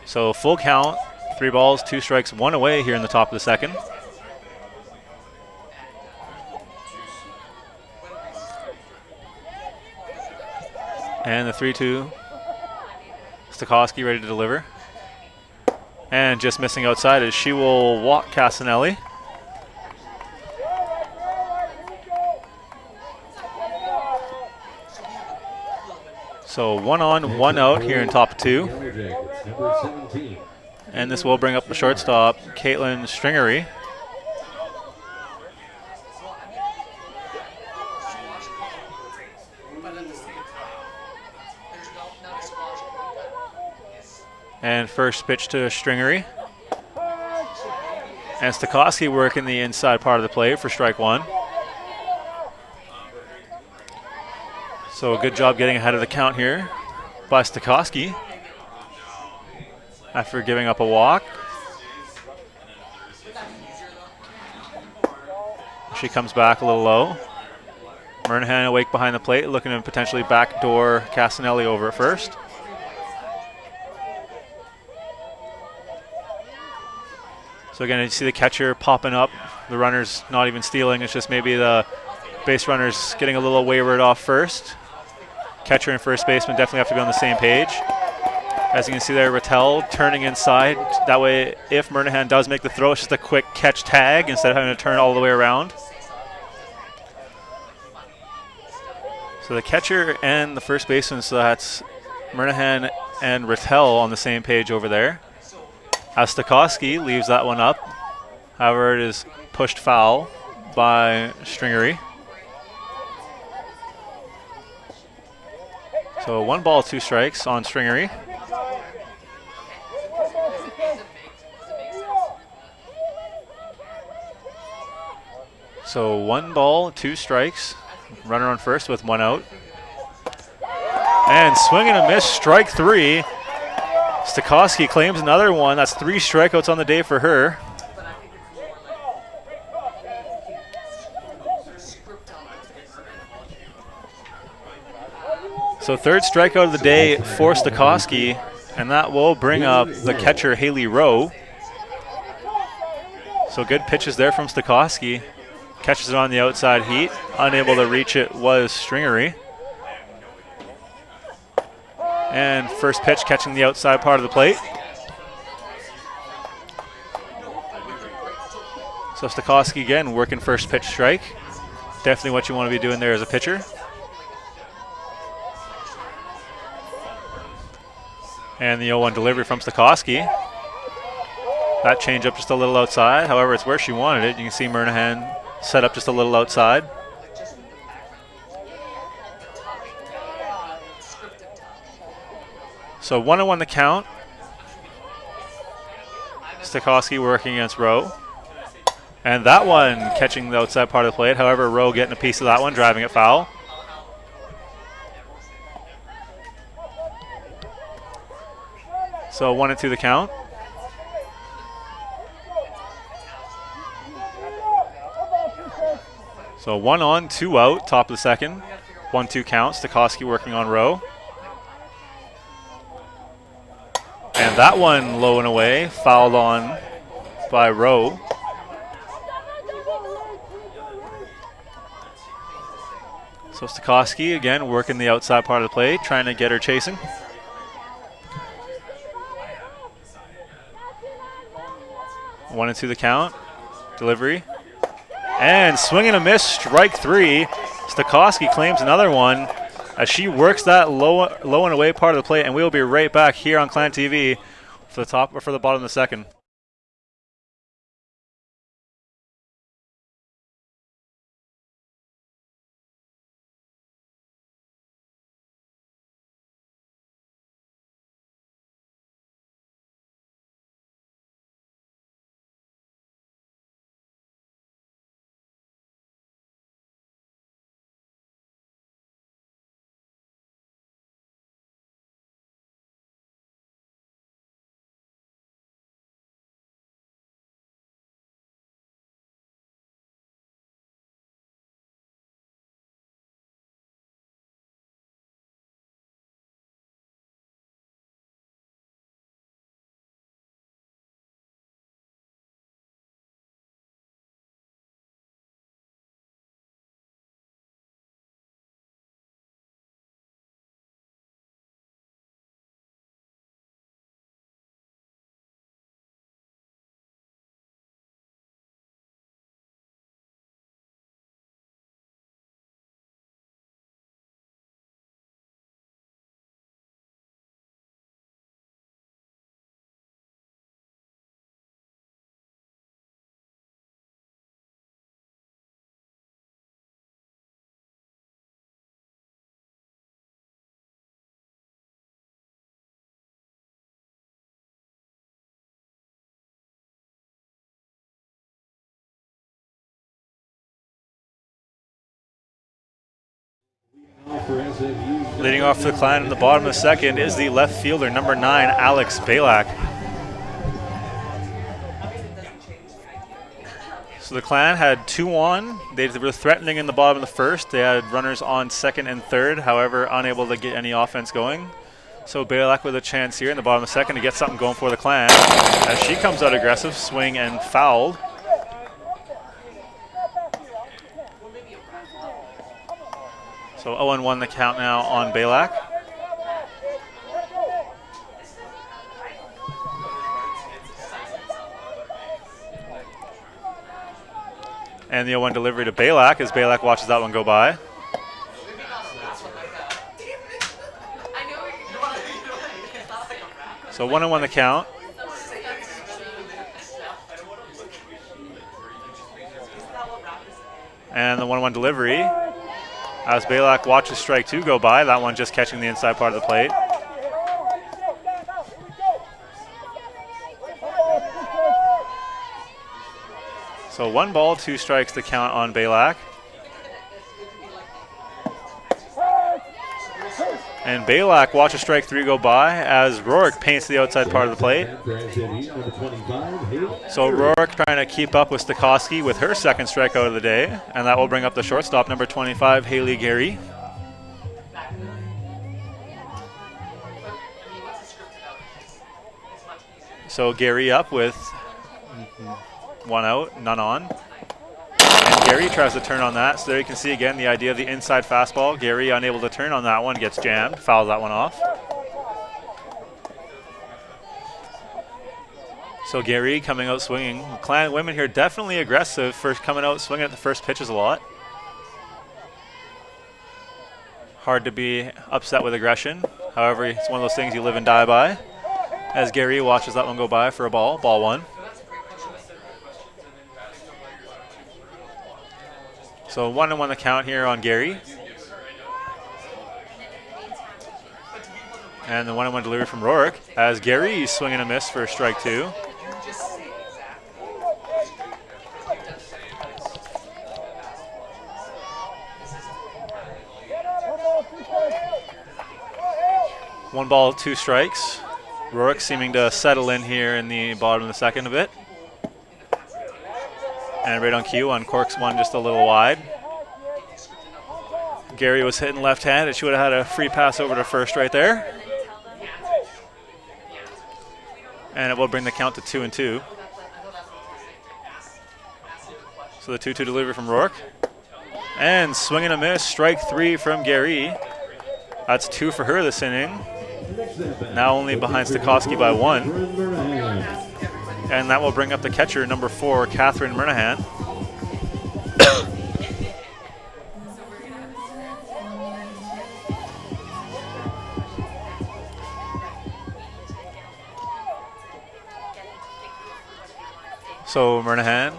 So full count, 3 balls, 2 strikes, 1 away here in the top of the second. And the 3-2, Stokowski ready to deliver. And just missing outside as she will walk Casanelli. So 1 on, 1 out here in top 2. And this will bring up the shortstop, Caitlin Stringery. And first pitch to Stringery. And Stokowski working the inside part of the plate for strike 1. So a good job getting ahead of the count here by Stokowski after giving up a walk. She comes back a little low. Murnahan awake behind the plate, looking to potentially backdoor Casanelli over at first. So again, you see the catcher popping up. The runner's not even stealing. It's just maybe the base runner's getting a little wayward off first. Catcher and first baseman definitely have to be on the same page. As you can see there, Rattel turning inside. That way, if Murnahan does make the throw, it's just a quick catch tag instead of having to turn all the way around. So the catcher and the first baseman, so that's Murnahan and Rattel on the same page over there. As Stokowski leaves that one up. However, it is pushed foul by Stringery. So 1 ball, 2 strikes on Stringery. So 1 ball, 2 strikes. Runner on first with 1 out. And swing and a miss, strike 3. Stokowski claims another one. That's 3 strikeouts on the day for her. So 3rd strikeout of the day for Stokowski, and that will bring up the catcher, Haley Rowe. So good pitches there from Stokowski. Catches it on the outside heat. Unable to reach it was Stringery. And first pitch catching the outside part of the plate. So Stokowski again working first pitch strike. Definitely what you want to be doing there as a pitcher. And the 0-1 delivery from Stokowski. That changeup just a little outside. However, it's where she wanted it. You can see Murnahan set up just a little outside. So 1-1 the count. Stokowski working against Rowe. And that one catching the outside part of the plate. However, Rowe getting a piece of that one, driving it foul. So 1-2 the count. So 1 on, 2 out, top of the second. 1-2 count. Stokowski working on Rowe. And that one low and away, fouled on by Rowe. So Stokowski again working the outside part of the plate, trying to get her chasing. One and 2 the count. Delivery. And swing and a miss, strike 3. Stokowski claims another one as she works that low and away part of the plate, and we will be right back here on Clan TV for the top or for the bottom of the second. Leading off for the Clan in the bottom of the second is the left fielder, number 9, Alex Balak. So the Clan had 2 on. They were threatening in the bottom of the first. They had runners on second and third, however, unable to get any offense going. So Balak with a chance here in the bottom of the second to get something going for the Clan. As she comes out aggressive, swing and fouled. So 0-1 the count now on Balak. And the 0-1 delivery to Balak as Balak watches that one go by. So 1-1 the count. And the 1-1 delivery. As Balak watches strike 2 go by, that one just catching the inside part of the plate. So 1 ball, 2 strikes to count on Balak. And Balak watches strike 3 go by as Rourke paints the outside part of the plate. So Rourke trying to keep up with Stokowski with her second strikeout of the day, and that will bring up the shortstop, number 25, Haley Gary. So Gary up with 1 out, none on. And Gary tries to turn on that. So there you can see again the idea of the inside fastball. Gary unable to turn on that one, gets jammed, fouls that one off. So Gary coming out swinging. Clan women here definitely aggressive, first coming out swinging at the first pitches a lot. Hard to be upset with aggression. However, it's one of those things you live and die by. As Gary watches that one go by for a ball, ball 1. So 1-1 the count here on Gary. And the 1-1 delivery from Rourke as Gary swinging a miss for strike 2. One ball, 2 strikes. Rourke seeming to settle in here in the bottom of the second a bit. And right on cue, uncorks one just a little wide. Gary was hitting left-handed. She would have had a free pass over to first right there. And it will bring the count to 2-2. So the 2-2 delivery from Rourke. And swinging a miss, strike 3 from Gary. That's 2 for her this inning. Now only behind Stokowski by 1. And that will bring up the catcher, number 4, Catherine Murnahan. So Murnahan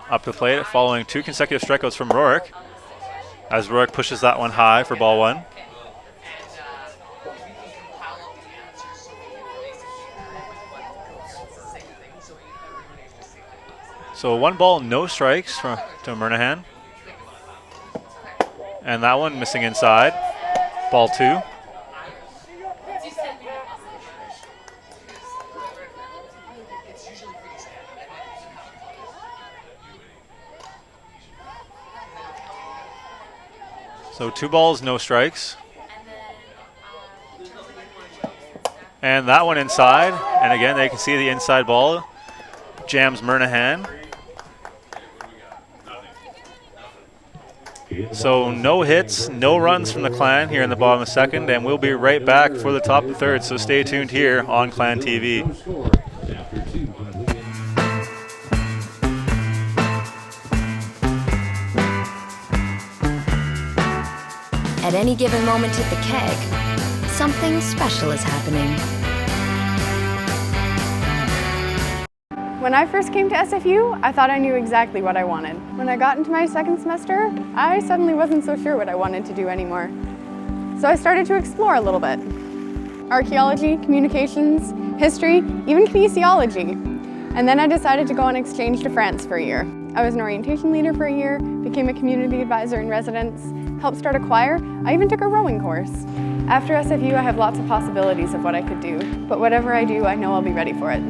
up to the plate following 2 consecutive strikeouts from Rourke as Rourke pushes that one high for ball 1. So 1 ball, no strikes to Murnahan. And that one missing inside. Ball 2. So 2 balls, no strikes. And that one inside. And again, they can see the inside ball. Jams Murnahan. So no hits, no runs from the Clan here in the bottom of the second, and we'll be right back for the top of the third. So stay tuned here on Clan TV. At any given moment at the keg, something special is happening. When I first came to SFU, I thought I knew exactly what I wanted. When I got into my second semester, I suddenly wasn't so sure what I wanted to do anymore. So I started to explore a little bit. Archaeology, communications, history, even kinesiology. And then I decided to go on exchange to France for a year. I was an orientation leader for a year, became a community advisor in residence, helped start a choir, I even took a rowing course. After SFU, I have lots of possibilities of what I could do, but whatever I do, I know I'll be ready for it.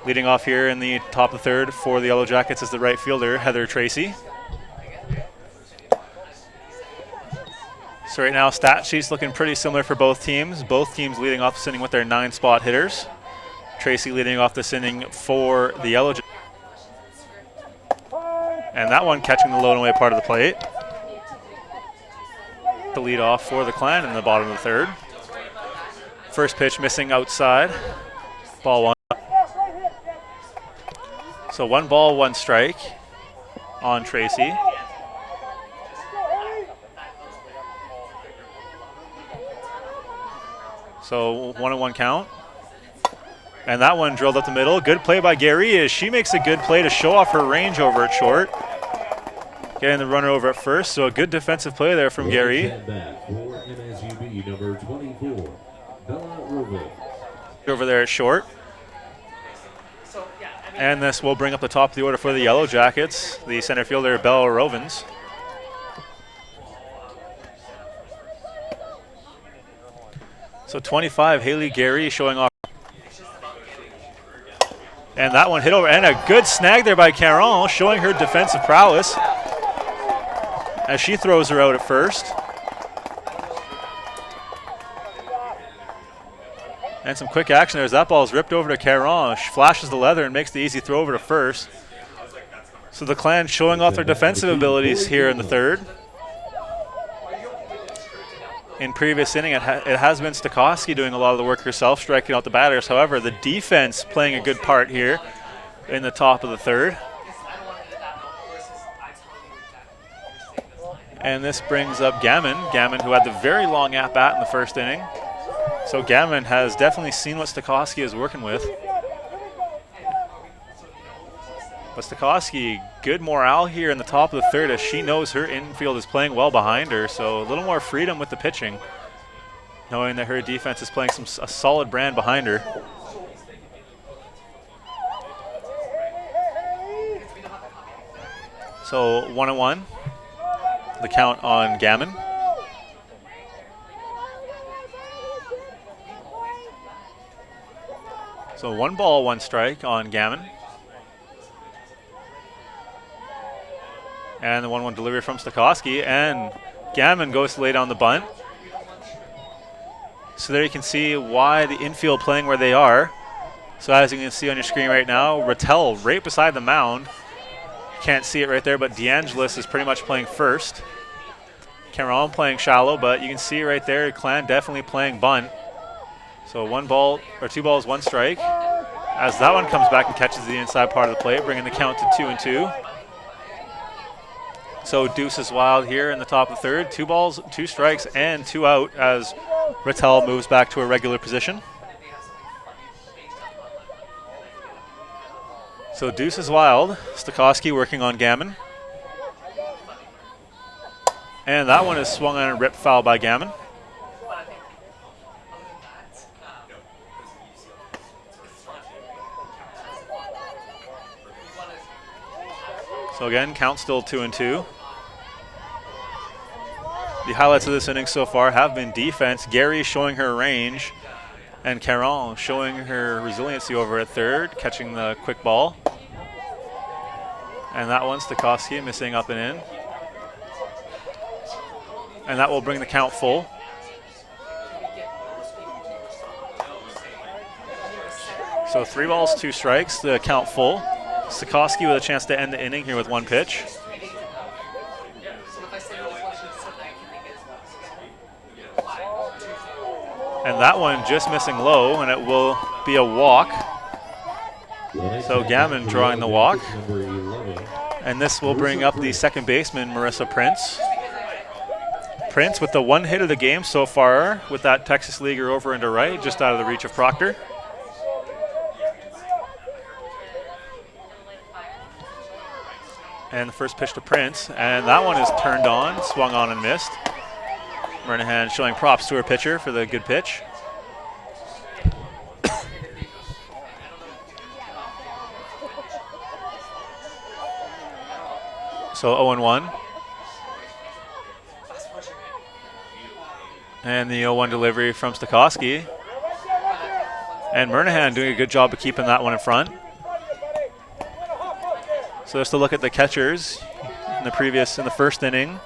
Leading off here in the top of the third for the Yellowjackets is the right fielder, Heather Tracy. So right now, stat sheets looking pretty similar for both teams. Both teams leading off this inning with their 9-spot hitters. Tracy leading off this inning for the Yellowjackets. And that one catching the low and away part of the plate. The lead off for the Clan in the bottom of the third. First pitch missing outside. Ball one. So 1 ball, 1 strike on Tracy. So 1-1 count. And that one drilled up the middle. Good play by Gary as she makes a good play to show off her range over at short. Getting the runner over at first, so a good defensive play there from Gary. For MSUB, number 24, Bella Rover. Over there at short. And this will bring up the top of the order for the Yellowjackets, the center fielder, Bella Rovens. So 25, Haley Gary showing off. And that one hit over, and a good snag there by Caron, showing her defensive prowess as she throws her out at first. And some quick action there as that ball is ripped over to Caron. She flashes the leather and makes the easy throw over to first. So the Clan showing off their defensive abilities here in the third. In previous inning, it has been Stokowski doing a lot of the work herself, striking out the batters. However, the defense playing a good part here in the top of the third. And this brings up Gammon. Gammon, who had the very long at-bat in the first inning. So Gammon has definitely seen what Stokowski is working with. But Stokowski, good morale here in the top of the third as she knows her infield is playing well behind her. So a little more freedom with the pitching, knowing that her defense is playing a solid brand behind her. So 1-1, the count on Gammon. So 1 ball, 1 strike on Gammon. And the 1-1 delivery from Stokowski, and Gammon goes to lay down the bunt. So there you can see why the infield playing where they are. So as you can see on your screen right now, Rattel right beside the mound. You can't see it right there, but DeAngelis is pretty much playing first. Cameron playing shallow, but you can see right there, Clan definitely playing bunt. So 2 balls, 1 strike. As that one comes back and catches the inside part of the plate, bringing the count to 2-2. So Deuce is wild here in the top of the third. 2 balls, 2 strikes, and 2 out as Rattel moves back to a regular position. So Deuce is wild. Stokowski working on Gammon. And that one is swung on and ripped foul by Gammon. So again, count still 2-2. The highlights of this inning so far have been defense. Gary showing her range, and Caron showing her resiliency over at third, catching the quick ball. And that one, Stokowski missing up and in. And that will bring the count full. So 3 balls, 2 strikes, the count full. Stokowski with a chance to end the inning here with 1 pitch. And that one just missing low, and it will be a walk. So Gammon drawing the walk. And this will bring up the second baseman, Marissa Prince. Prince with the 1 hit of the game so far with that Texas Leaguer over into right, just out of the reach of Proctor. And the first pitch to Prince, and that one is turned on, swung on and missed. Murnahan showing props to her pitcher for the good pitch. So 0-1. And the 0-1 delivery from Stokowski. And Murnahan doing a good job of keeping that one in front. So just to look at the catchers in the first inning,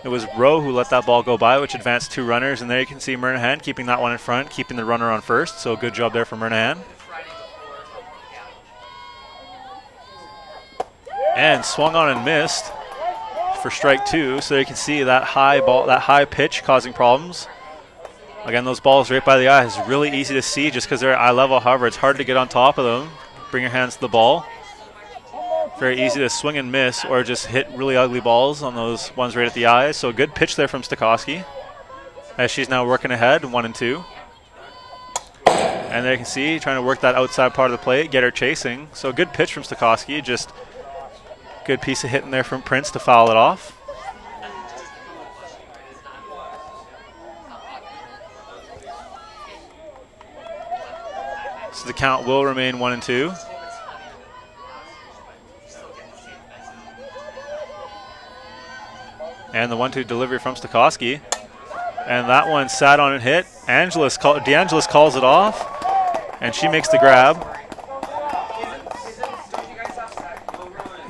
it was Rowe who let that ball go by, which advanced 2 runners. And there you can see Murnahan keeping that one in front, keeping the runner on first. So good job there for Murnahan. And swung on and missed for strike 2. So you can see that high pitch causing problems. Again, those balls right by the eye is really easy to see just because they're at eye level. However, it's hard to get on top of them. Bring your hands to the ball. Very easy to swing and miss or just hit really ugly balls on those ones right at the eyes. So a good pitch there from Stokowski as she's now working ahead, 1 and 2. And there you can see trying to work that outside part of the plate, get her chasing. So a good pitch from Stokowski, just good piece of hitting there from Prince to foul it off. So the count will remain 1 and 2. And the 1-2 delivery from Stokowski. And that one sat on and hit. DeAngelis calls it off, and she makes the grab.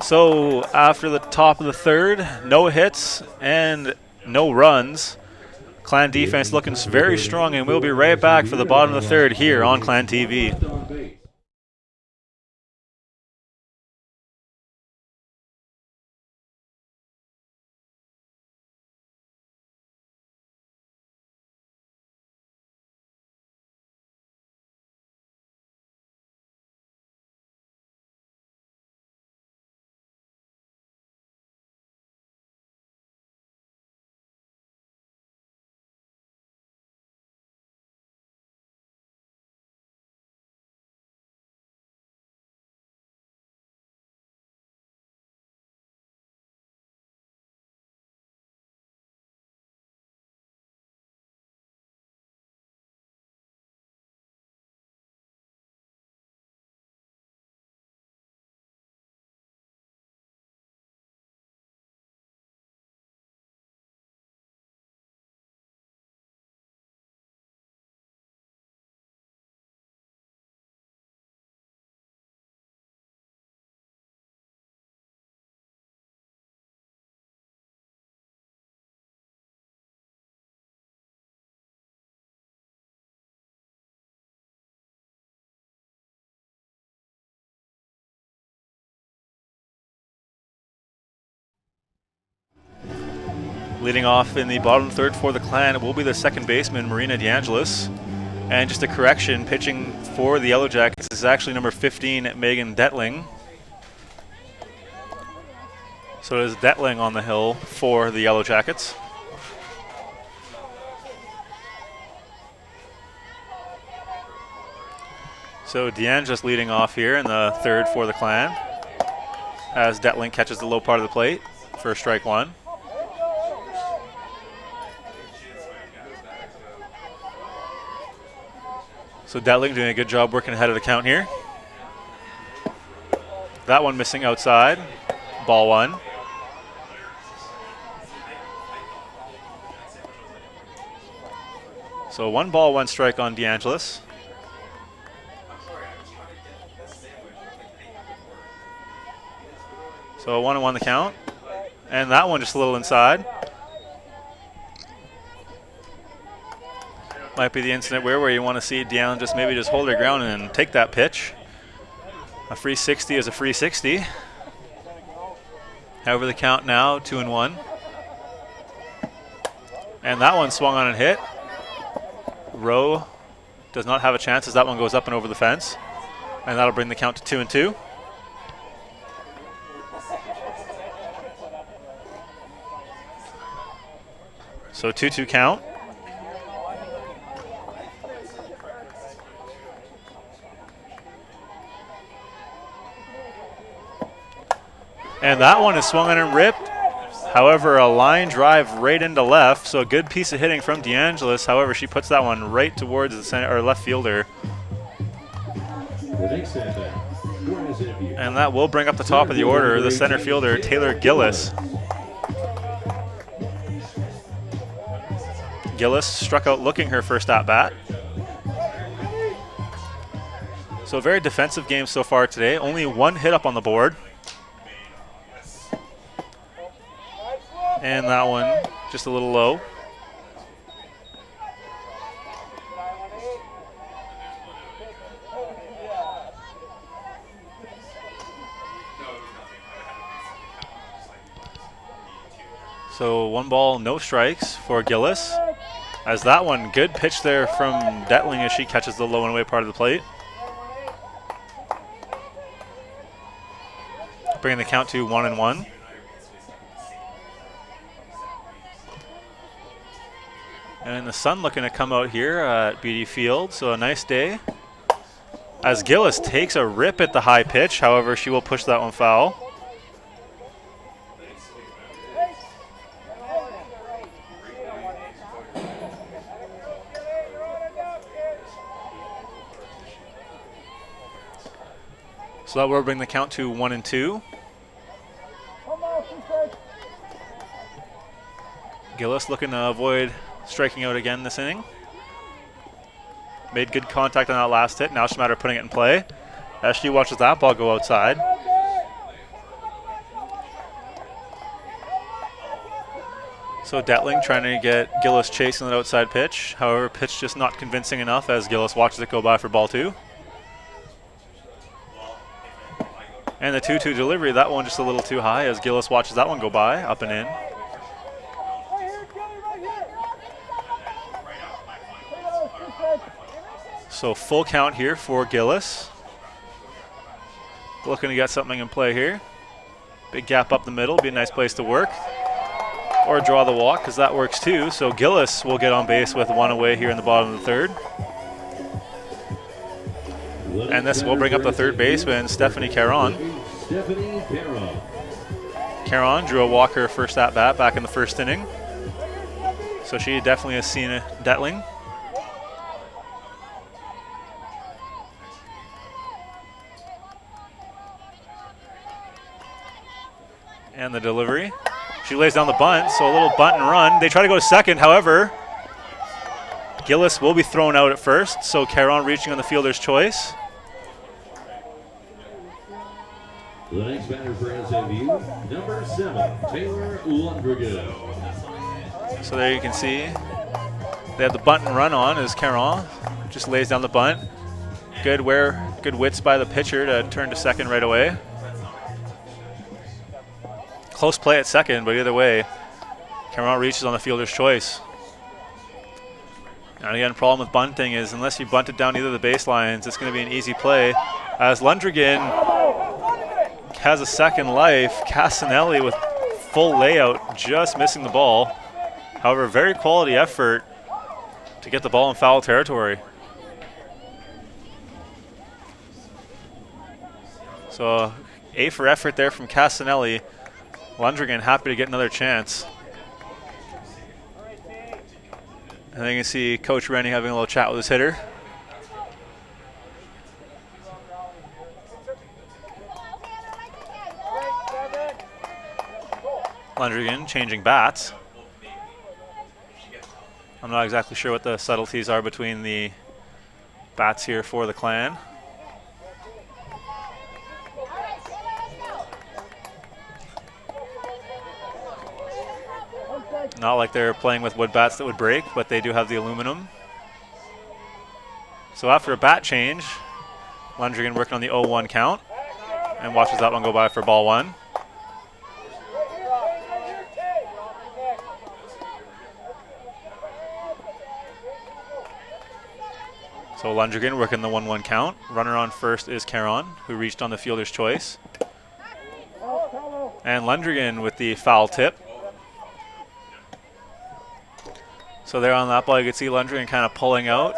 So after the top of the third, no hits and no runs. Clan defense looking very strong, and we'll be right back for the bottom of the third here on Clan TV. Leading off in the bottom third for the Clan will be the second baseman, Marina DeAngelis. And just a correction, pitching for the Yellowjackets is actually number 15, Megan Detling. So it is Detling on the hill for the Yellowjackets. So DeAngelis leading off here in the third for the Clan as Detling catches the low part of the plate for strike 1. So Detling doing a good job working ahead of the count here. That one missing outside. Ball 1. So 1 ball, 1 strike on DeAngelis. So 1-1 the count. And that one just a little inside. Might be the incident where you want to see Deanne just maybe just hold her ground and take that pitch. A free 60 is a free 60. However, the count now 2-1. And that one swung on and hit. Rowe does not have a chance as that one goes up and over the fence. And that'll bring the count to 2-2. So 2-2 count. And that one is swung on and ripped. However, a line drive right into left, so a good piece of hitting from DeAngelis. However, she puts that one right towards the center or left fielder. And that will bring up the top of the order, the center fielder, Taylor Gillis. Gillis struck out looking her first at bat. So a very defensive game so far today. Only 1 hit up on the board. And that one just a little low. So 1 ball, no strikes for Gillis. As that one, good pitch there from Detling as she catches the low and away part of the plate. Bringing the count to 1-1. And the sun looking to come out here at Beedie Field, so a nice day. As Gillis takes a rip at the high pitch, however, she will push that one foul. So that will bring the count to 1-2. Gillis looking to avoid striking out again this inning. Made good contact on that last hit. Now it's just a matter of putting it in play. As she watches that ball go outside. So Detling trying to get Gillis chasing that outside pitch. However, pitch just not convincing enough as Gillis watches it go by for ball 2. And the 2-2 delivery, that one just a little too high as Gillis watches that one go by, up and in. So full count here for Gillis. Looking to get something in play here. Big gap up the middle, be a nice place to work. Or draw the walk, because that works too. So Gillis will get on base with 1 away here in the bottom of the 3rd. And this will bring up the 3rd baseman, Stephanie Caron. Caron drew a walker first at bat back in the 1st inning. So she definitely has seen a Detling. And the delivery. She lays down the bunt, so a little bunt and run. They try to go to second, however, Gillis will be thrown out at first, so Caron reaching on the fielder's choice. The next batter for SFU, number 7, Taylor Lundgren. So there you can see they have the bunt and run on as Caron just lays down the bunt. Good wits by the pitcher to turn to second right away. Close play at second, but either way, Caron reaches on the fielder's choice. And again, problem with bunting is unless you bunt it down either of the baselines, it's going to be an easy play. As Lundgren has a second life, Casanelli with full layout, just missing the ball. However, very quality effort to get the ball in foul territory. So A for effort there from Casanelli. Lundgren happy to get another chance. And then you can see Coach Rennie having a little chat with his hitter. Lundgren changing bats. I'm not exactly sure what the subtleties are between the bats here for the Clan. Not like they're playing with wood bats that would break, but they do have the aluminum. So after a bat change, Lundgren working on the 0-1 count and watches that one go by for ball 1. So Lundgren working the 1-1 count. Runner on first is Caron, who reached on the fielder's choice. And Lundgren with the foul tip. So there on that ball, you can see Lundgren kind of pulling out.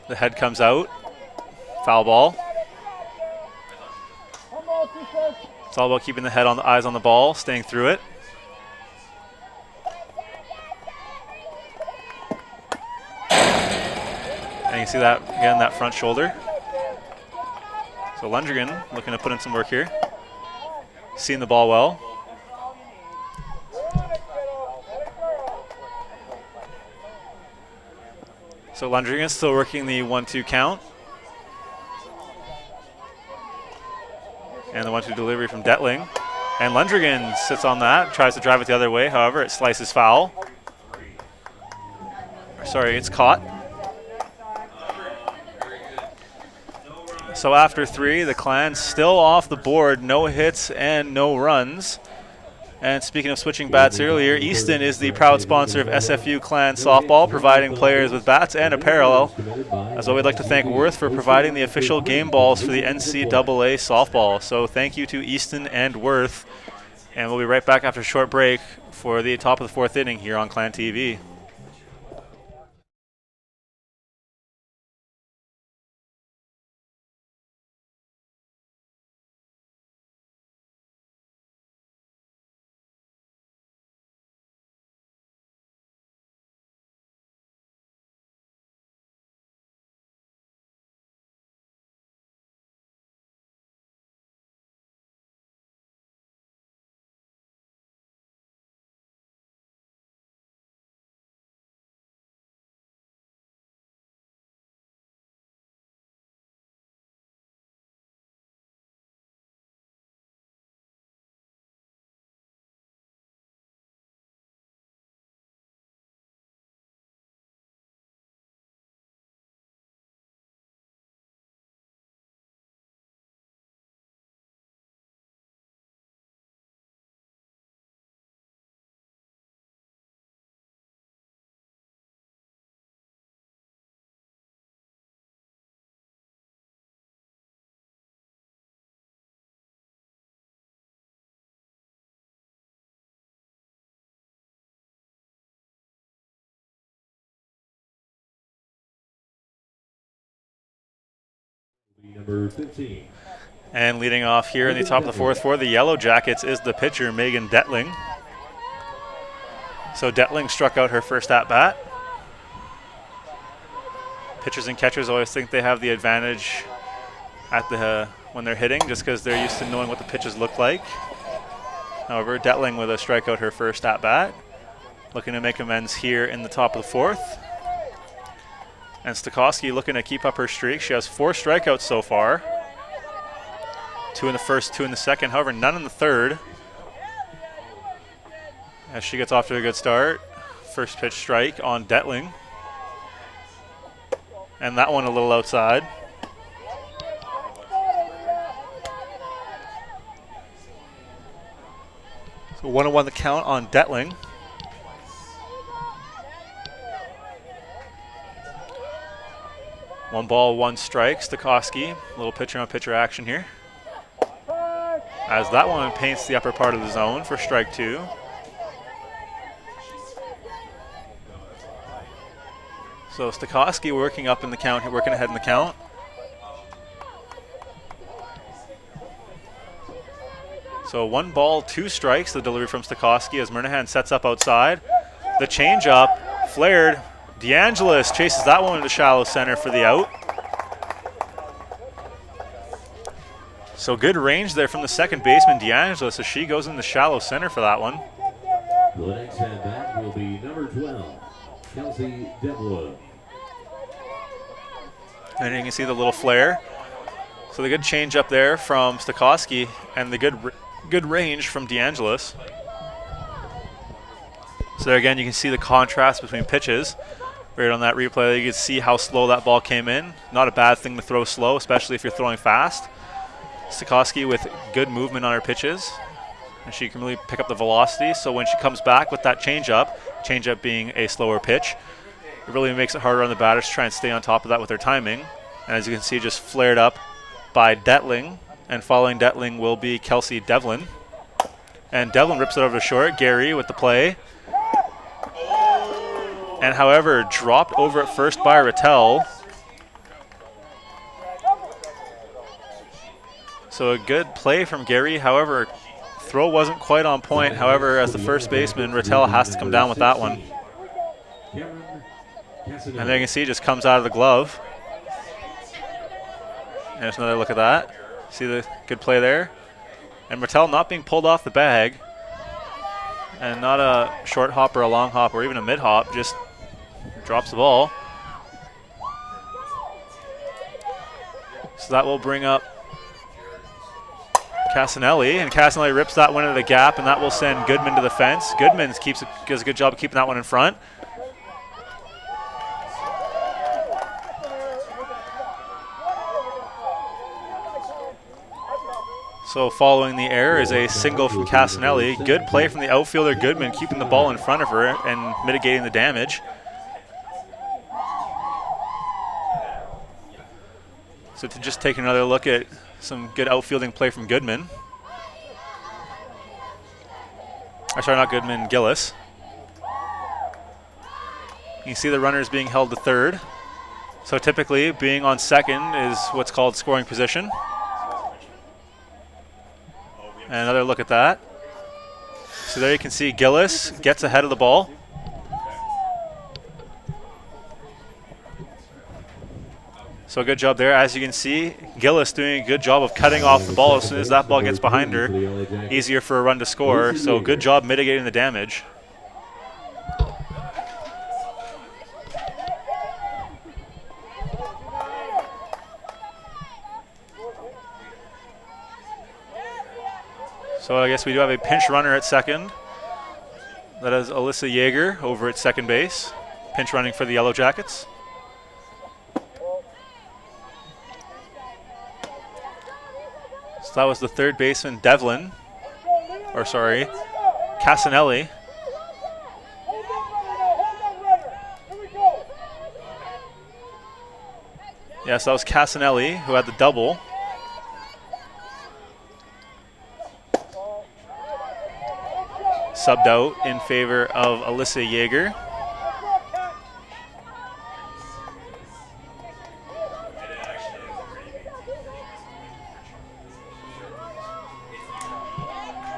The head comes out. Foul ball. It's all about keeping the head on the eyes on the ball, staying through it. And you see that again, that front shoulder. So Lundgren looking to put in some work here. Seeing the ball well. So Lundgren still working the 1-2 count. And the 1-2 delivery from Detling. And Lundrigan sits on that, tries to drive it the other way. However, it slices foul. Sorry, it's caught. So after 3, the Clan still off the board. No hits and no runs. And speaking of switching bats earlier, Easton is the proud sponsor of SFU Clan Softball, providing players with bats and apparel. As well, we'd like to thank Worth for providing the official game balls for the NCAA softball. So thank you to Easton and Worth. And we'll be right back after a short break for the top of the 4th inning here on Clan TV. Number 15. And leading off here in the top of the 4th for the Yellowjackets is the pitcher, Megan Detling. So Detling struck out her first at-bat. Pitchers and catchers always think they have the advantage at when they're hitting, just because they're used to knowing what the pitches look like. However, Detling with a strikeout her first at-bat, looking to make amends here in the top of the 4th. And Stokowski looking to keep up her streak. She has 4 strikeouts so far. 2 in the first, 2 in the second. However, none in the third. As she gets off to a good start. First pitch strike on Detling. And that one a little outside. So 1-1 the count on Detling. One ball, 1 strike. Stokowski, a little pitcher-on-pitcher action here. As that one paints the upper part of the zone for strike 2. So Stokowski working up in the count, working ahead in the count. So 1 ball, 2 strikes, the delivery from Stokowski as Murnahan sets up outside. The changeup, flared. DeAngelis chases that one into shallow center for the out. So good range there from the second baseman, DeAngelis, as she goes in the shallow center for that one. The next at bat will be number 12, Kelsey Devwood. And you can see the little flare. So the good change up there from Stokowski and the good range from DeAngelis. So there again, you can see the contrast between pitches. Right on that replay, you can see how slow that ball came in. Not a bad thing to throw slow, especially if you're throwing fast. Stokowski with good movement on her pitches, and she can really pick up the velocity. So when she comes back with that changeup being a slower pitch, it really makes it harder on the batters to try and stay on top of that with their timing. And as you can see, just flared up by Detling, and following Detling will be Kelsey Devlin. And Devlin rips it over to short. Gary with the play. And however, dropped over at first by Rattel. So a good play from Gary. However, throw wasn't quite on point. However, as the first baseman, Rattel has to come down with that one. And there you can see, just comes out of the glove. And there's another look at that. See the good play there? And Rattel not being pulled off the bag. And not a short hop or a long hop or even a mid hop, just drops the ball. So that will bring up Casanelli, and Casanelli rips that one into the gap, and that will send Goodman to the fence. Goodman does a good job of keeping that one in front. So following the error is a single from Casanelli. Good play from the outfielder Goodman, keeping the ball in front of her and mitigating the damage. So to just take another look at some good outfielding play from Goodman. Sorry, not Goodman, Gillis. You see the runners being held to third. So typically being on second is what's called scoring position. And another look at that. So there you can see Gillis gets ahead of the ball. So a good job there. As you can see, Gillis doing a good job of cutting off the ball as soon as that ball gets behind her. Easier for a run to score. So good job mitigating the damage. So I guess we do have a pinch runner at second. That is Alyssa Yeager over at second base. Pinch running for the Yellowjackets. So that was the third baseman, Casanelli. Yes, that was Casanelli who had the double. Subbed out in favor of Alyssa Yeager.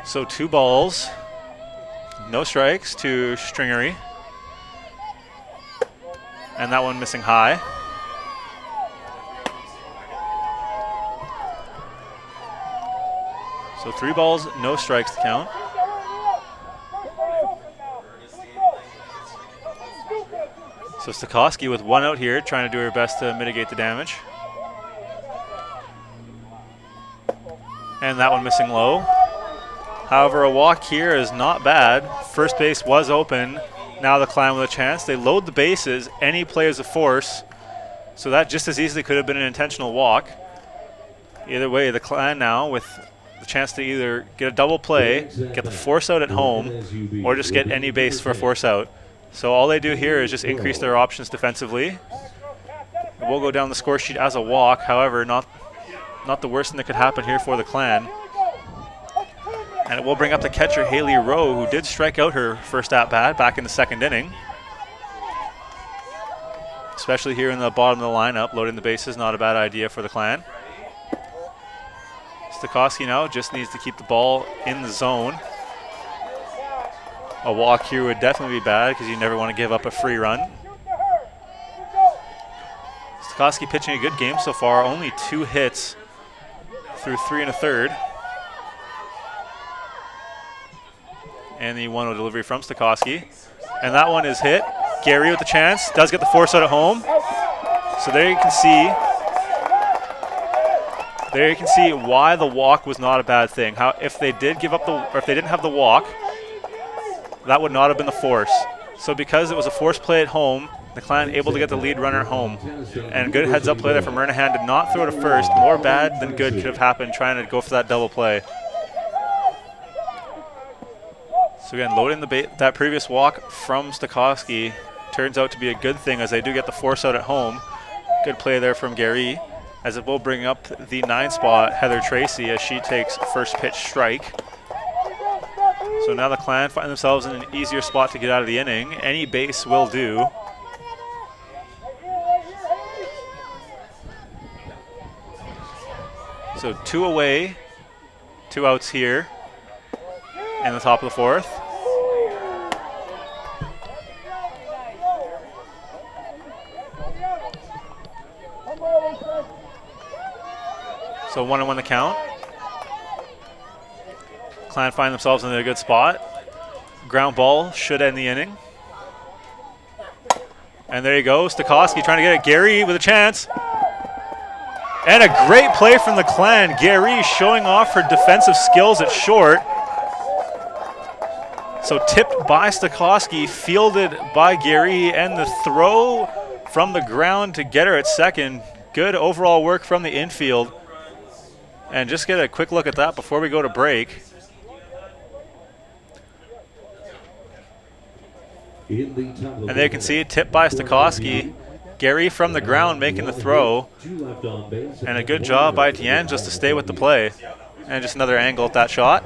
So 2 balls, no strikes to Stringery. And that one missing high. So 3 balls, no strikes to count. So Stokowski with 1 out here, trying to do her best to mitigate the damage. And that one missing low. However, a walk here is not bad. First base was open. Now the Clan with a chance. They load the bases. Any play is a force. So that just as easily could have been an intentional walk. Either way, the Clan now with the chance to either get a double play, get the force out at home, or just get any base for a force out. So all they do here is just increase their options defensively. It will go down the score sheet as a walk. However, not the worst thing that could happen here for the Clan. And it will bring up the catcher, Haley Rowe, who did strike out her first at-bat back in the second inning. Especially here in the bottom of the lineup, loading the bases, not a bad idea for the Clan. Stokowski now just needs to keep the ball in the zone. A walk here would definitely be bad because you never want to give up a free run. Stokowski pitching a good game so far, only 2 hits through 3 1/3. And the 1-0 delivery from Stokowski. And that one is hit. Gary with the chance, does get the force out at home. So there you can see why the walk was not a bad thing. How if they did give up or if they didn't have the walk, that would not have been the force. So because it was a force play at home, the Clan able to get the lead runner home. And good heads up play there from Murnahan, did not throw to first. More bad than good could have happened trying to go for that double play. So again, loading that previous walk from Stokowski turns out to be a good thing as they do get the force out at home. Good play there from Gary, as it will bring up the 9 spot, Heather Tracy, as she takes first pitch strike. So now the Clan find themselves in an easier spot to get out of the inning. Any base will do. So 2 away, 2 outs here in the top of the 4th. So 1-1 the count. Clan find themselves in a good spot. Ground ball should end the inning. And there you go, Stokowski trying to get it. Gary with a chance. And a great play from the Clan. Gary showing off her defensive skills at short. So tipped by Stokowski, fielded by Gary, and the throw from the ground to get her at second. Good overall work from the infield. And just get a quick look at that before we go to break. And there you can see it tipped by Stokowski. Gary from the ground making the throw. And a good job by Tian just to stay with the play. And just another angle at that shot.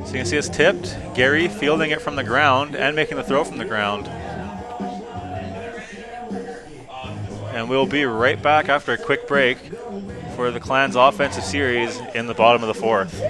So you can see it's tipped. Gary fielding it from the ground and making the throw from the ground. And we'll be right back after a quick break for the Clan's offensive series in the bottom of the fourth.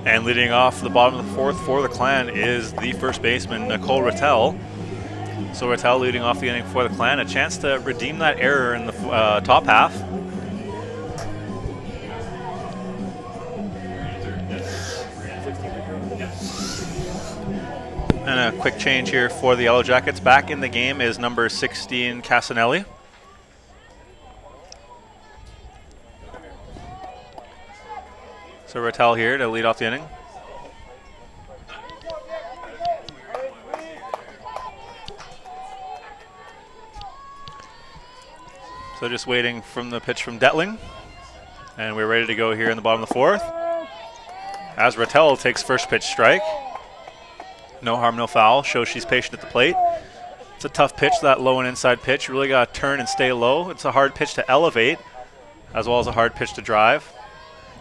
And leading off the bottom of the fourth for the Clan is the first baseman, Nicole Rattel. So Rattel leading off the inning for the Clan, a chance to redeem that error in the top half. And a quick change here for the Yellowjackets. Back in the game is number 16, Casanelli. So Rattel here to lead off the inning. So just waiting from the pitch from Detling. And we're ready to go here in the bottom of the fourth. As Rattel takes first pitch strike. No harm, no foul. Shows she's patient at the plate. It's a tough pitch, that low and inside pitch. Really got to turn and stay low. It's a hard pitch to elevate, as well as a hard pitch to drive.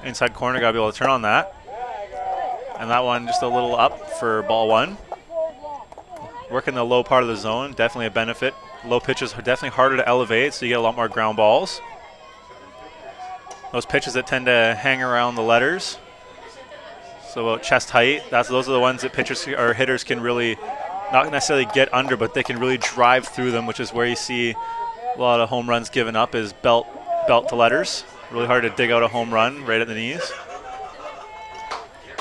Inside corner, got to be able to turn on that. And that one just a little up for ball one. Working the low part of the zone, definitely a benefit. Low pitches are definitely harder to elevate, so you get a lot more ground balls. Those pitches that tend to hang around the letters, so about chest height, those are the ones that pitchers or hitters can really not necessarily get under, but they can really drive through them, which is where you see a lot of home runs given up is belt to letters. Really hard to dig out a home run right at the knees.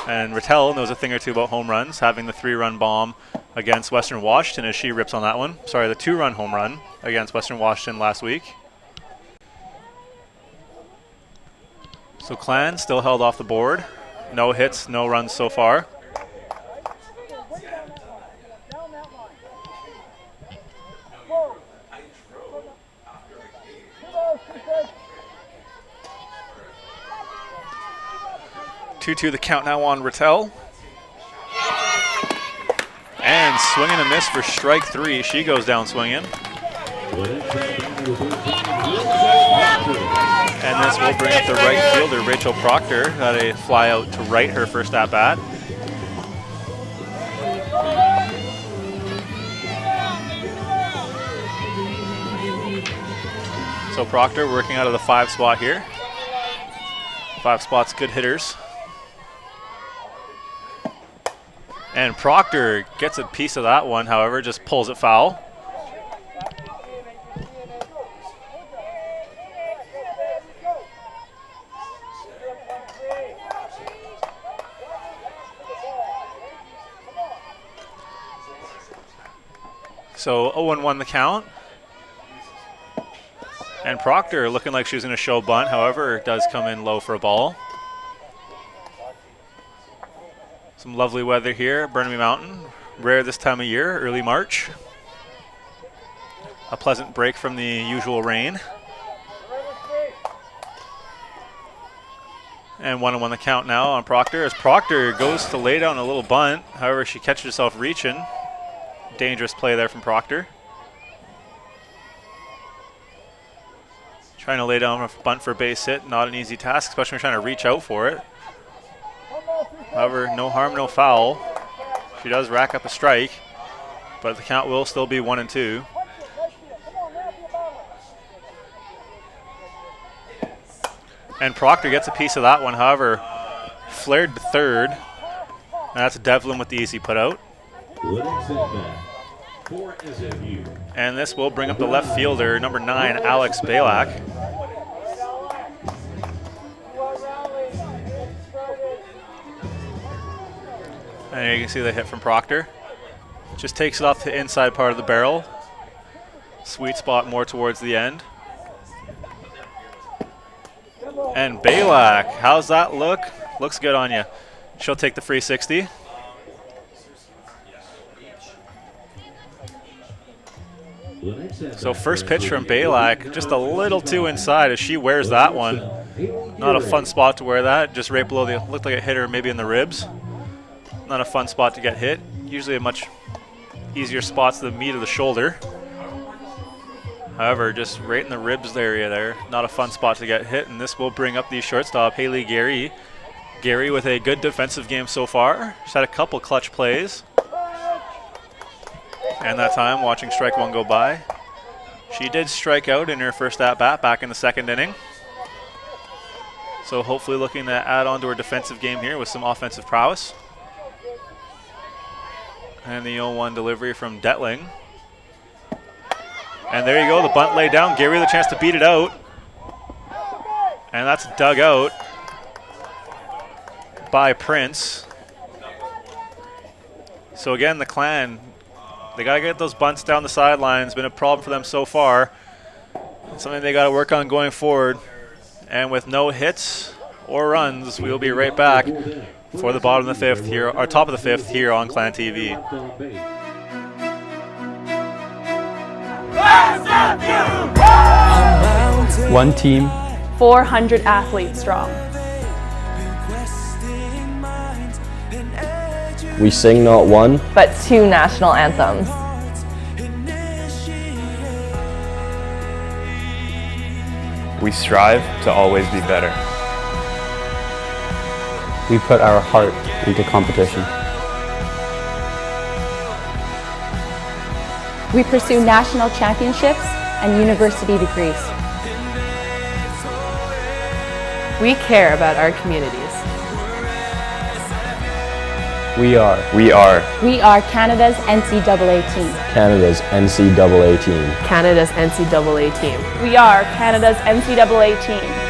And Rattel knows a thing or two about home runs, having the 3-run bomb against Western Washington as she rips on that one. Sorry, the 2-run home run against Western Washington last week. So Clan still held off the board. No hits, no runs so far. Two the count now on Rattel. And swing and a miss for strike 3. She goes down swinging. And this will bring up the right fielder, Rachel Proctor. Had a fly out to right her first at bat. So Proctor working out of the 5 spot here. 5 spots, good hitters. And Proctor gets a piece of that one, however, just pulls it foul. So 0-1 the count. And Proctor looking like she was going to show bunt. However, it does come in low for a ball. Some lovely weather here at Burnaby Mountain. Rare this time of year, early March. A pleasant break from the usual rain. And 1-1 the count now on Proctor as Proctor goes to lay down a little bunt. However, she catches herself reaching. Dangerous play there from Proctor. Trying to lay down a bunt for a base hit, not an easy task, especially when you're trying to reach out for it. However, no harm, no foul. She does rack up a strike, but the count will still be 1-2. And Proctor gets a piece of that one, however, flared to third. And that's Devlin with the easy put out. And this will bring up the left fielder, number 9, Alex Balak. And you can see the hit from Proctor. Just takes it off the inside part of the barrel. Sweet spot more towards the end. And Balak, how's that look? Looks good on you. She'll take the free 60. So first pitch from Balak, just a little too inside as she wears that one. Not a fun spot to wear that, just right below the, looked like it hit her maybe in the ribs. Not a fun spot to get hit. Usually a much easier spot to the meat of the shoulder. However, just right in the ribs area there, not a fun spot to get hit, and this will bring up the shortstop, Haley Gary. Gary with a good defensive game so far. She's had a couple clutch plays. And that time, watching strike one go by. She did strike out in her first at-bat back in the second inning. So hopefully looking to add on to her defensive game here with some offensive prowess. And the 0-1 delivery from Detling. And there you go, the bunt laid down. Gary with a chance to beat it out. And that's dug out by Prince. So again, the Clan, they got to get those bunts down the sidelines. Been a problem for them so far. Something they got to work on going forward. And with no hits or runs, we will be right back for the bottom of the fifth here, or top of the fifth here on Clan TV. One team, 400 athletes strong. we sing not one, But 2 national anthems. We strive to always be better. we put our heart into competition. We pursue national championships and university degrees. We care about our communities. We are We are Canada's NCAA team. Canada's NCAA team. Canada's NCAA team. We are Canada's NCAA team.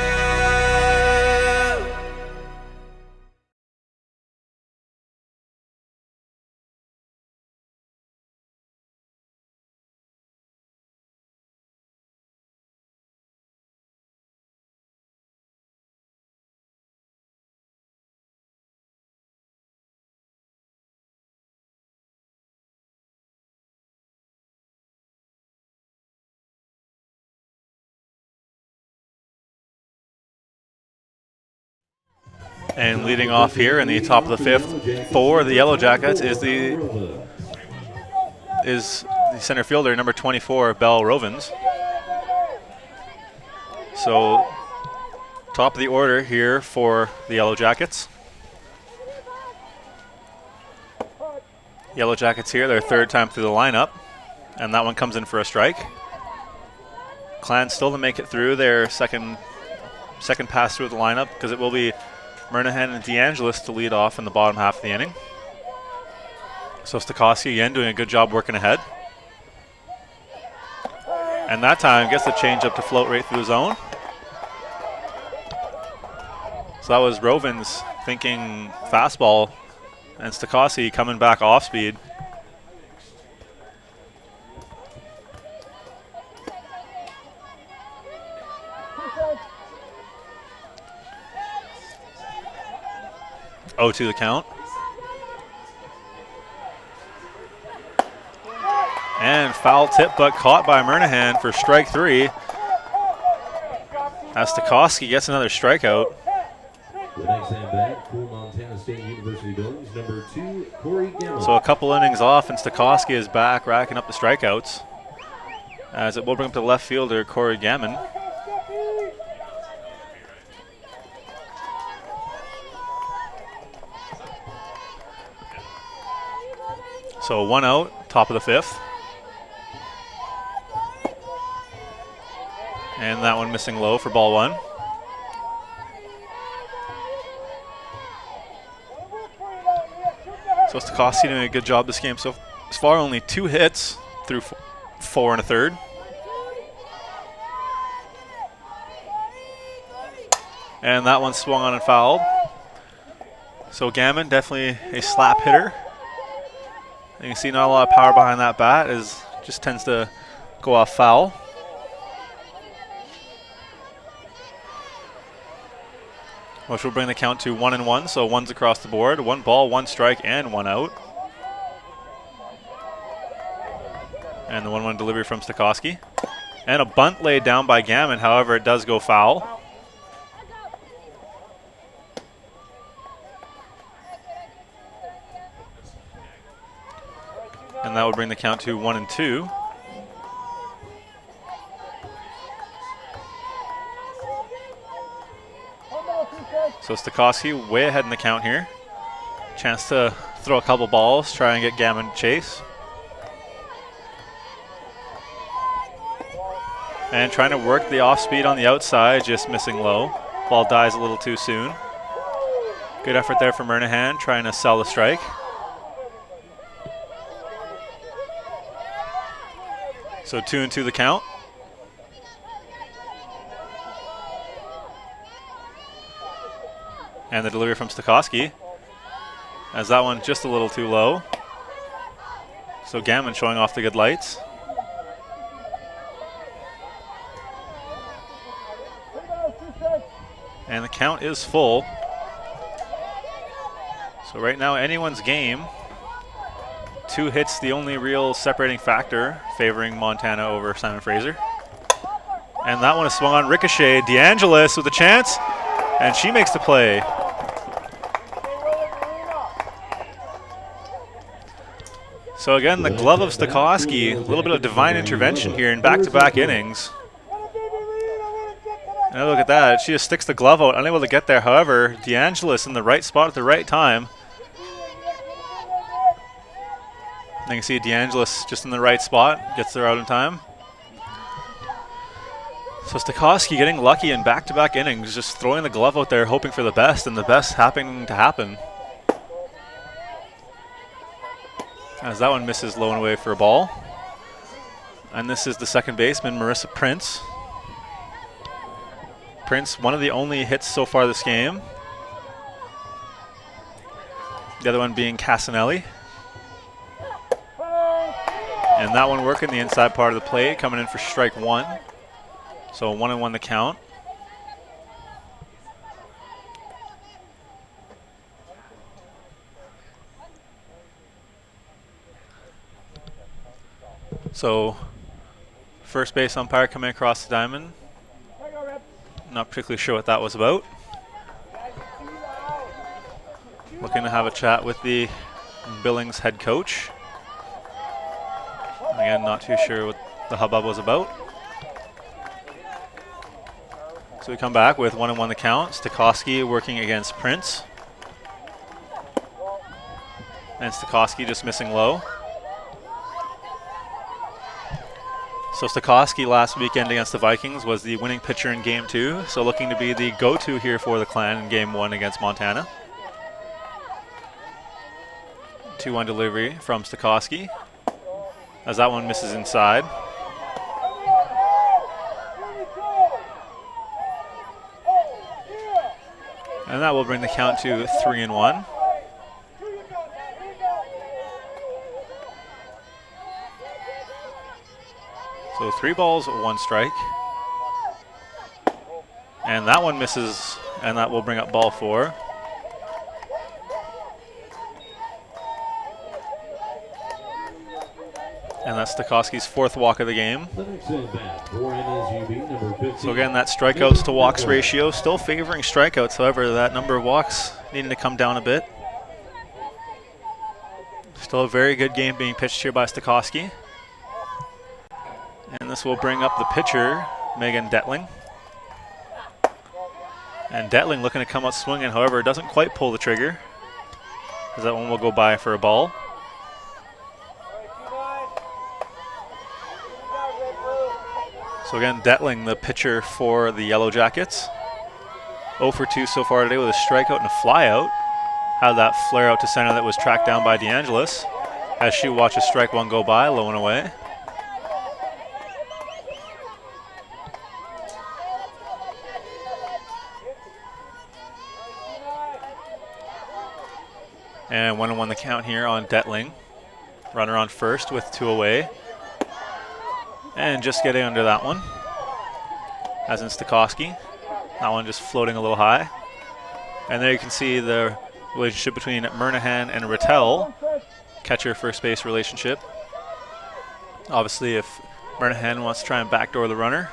And leading off here in the top of the fifth for the Yellowjackets is the center fielder, number 24, Belle Rovens. So top of the order here for the Yellowjackets. Yellowjackets here, their third time through the lineup, and that one comes in for a strike. Clan still to make it through their second pass through the lineup, because it will be Murnahan and DeAngelis to lead off in the bottom half of the inning. So Stokowski again doing a good job working ahead. And that time gets the changeup to float right through the zone. So that was Rovens thinking fastball, and Stokowski coming back off speed. 0-2 the count. And foul tip, but caught by Murnahan for strike 3. As Stokowski gets another strikeout. The next hand back for Montana State University Billings, number 2, Corey Gammon. So a couple innings off, and Stokowski is back, racking up the strikeouts. As it will bring up the left fielder, Corey Gammon. So 1 out, top of the 5th. And that one missing low for ball 1. So Stokowski doing a good job this game so far. Only 2 hits through 4 1/3. And that one swung on and fouled. So Gammon, definitely a slap hitter. You can see not a lot of power behind that bat, just tends to go off foul. Which will bring the count to 1-1, so 1s across the board. 1 ball, 1 strike, and 1 out. And the 1-1 delivery from Stokowski. And a bunt laid down by Gammon, however, it does go foul. And that would bring the count to 1-2. So Stokowski way ahead in the count here. Chance to throw a couple balls, try and get Gammon to chase. And trying to work the off speed on the outside, just missing low. Ball dies a little too soon. Good effort there from Murnahan, trying to sell the strike. So 2-2 the count. And the delivery from Stokowski, as that one just a little too low. So Gammon showing off the good lights. And the count is full. So right now, anyone's game. 2 hits, the only real separating factor, favoring Montana over Simon Fraser. And that one is swung on ricochet. DeAngelis with a chance, and she makes the play. So again, the glove of Stokowski, a little bit of divine intervention here in back-to-back innings. And look at that, she just sticks the glove out, unable to get there. However, DeAngelis in the right spot at the right time. You can see DeAngelis just in the right spot, gets there out in time. So Stokowski getting lucky in back-to-back innings, just throwing the glove out there, hoping for the best, and the best happening to happen. As that one misses low and away for a ball. And this is the second baseman, Marissa Prince. Prince, one of the only hits so far this game. The other one being Casanelli. And that one working the inside part of the plate, coming in for strike 1. So 1-1 the count. So first base umpire coming across the diamond. Not particularly sure what that was about. Looking to have a chat with the Billings head coach. Again, not too sure what the hubbub was about. So we come back with 1-1 the count. Stokowski working against Prince. And Stokowski just missing low. So Stokowski last weekend against the Vikings was the winning pitcher in Game 2, so looking to be the go-to here for the Clan in Game 1 against Montana. 2-1 delivery from Stokowski, as that one misses inside. And that will bring the count to 3-1. So 3 balls, 1 strike. And that one misses, and that will bring up ball 4. And that's Stokowski's 4th walk of the game. The next at bat for MSUB, number 15. So again, that strikeouts to walks ratio still favoring strikeouts. However, that number of walks needing to come down a bit. Still a very good game being pitched here by Stokowski. And this will bring up the pitcher, Megan Detling. And Detling looking to come out swinging, however, doesn't quite pull the trigger, as that one will go by for a ball. So again, Detling, the pitcher for the Yellowjackets. 0 for 2 so far today with a strikeout and a flyout. Had that flare out to center that was tracked down by DeAngelis as she watches strike one go by, low and away. And 1-1 the count here on Detling. Runner on first with 2 away. And just getting under that one, as in Stokowski. That one just floating a little high. And there you can see the relationship between Murnahan and Rattel, catcher first base relationship. Obviously, if Murnahan wants to try and backdoor the runner,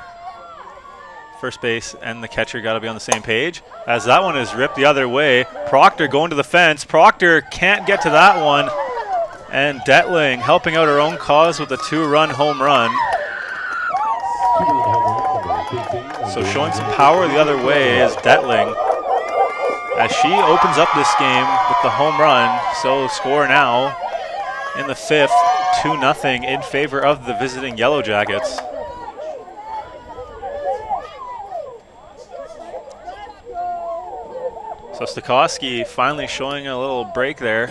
first base and the catcher got to be on the same page. As that one is ripped the other way, Proctor going to the fence. Proctor can't get to that one. And Detling helping out her own cause with a 2-run home run. So showing some power the other way is Detling, as she opens up this game with the home run. So score now in the 5th, 2-0 in favor of the visiting Yellowjackets. So Stokowski finally showing a little break there.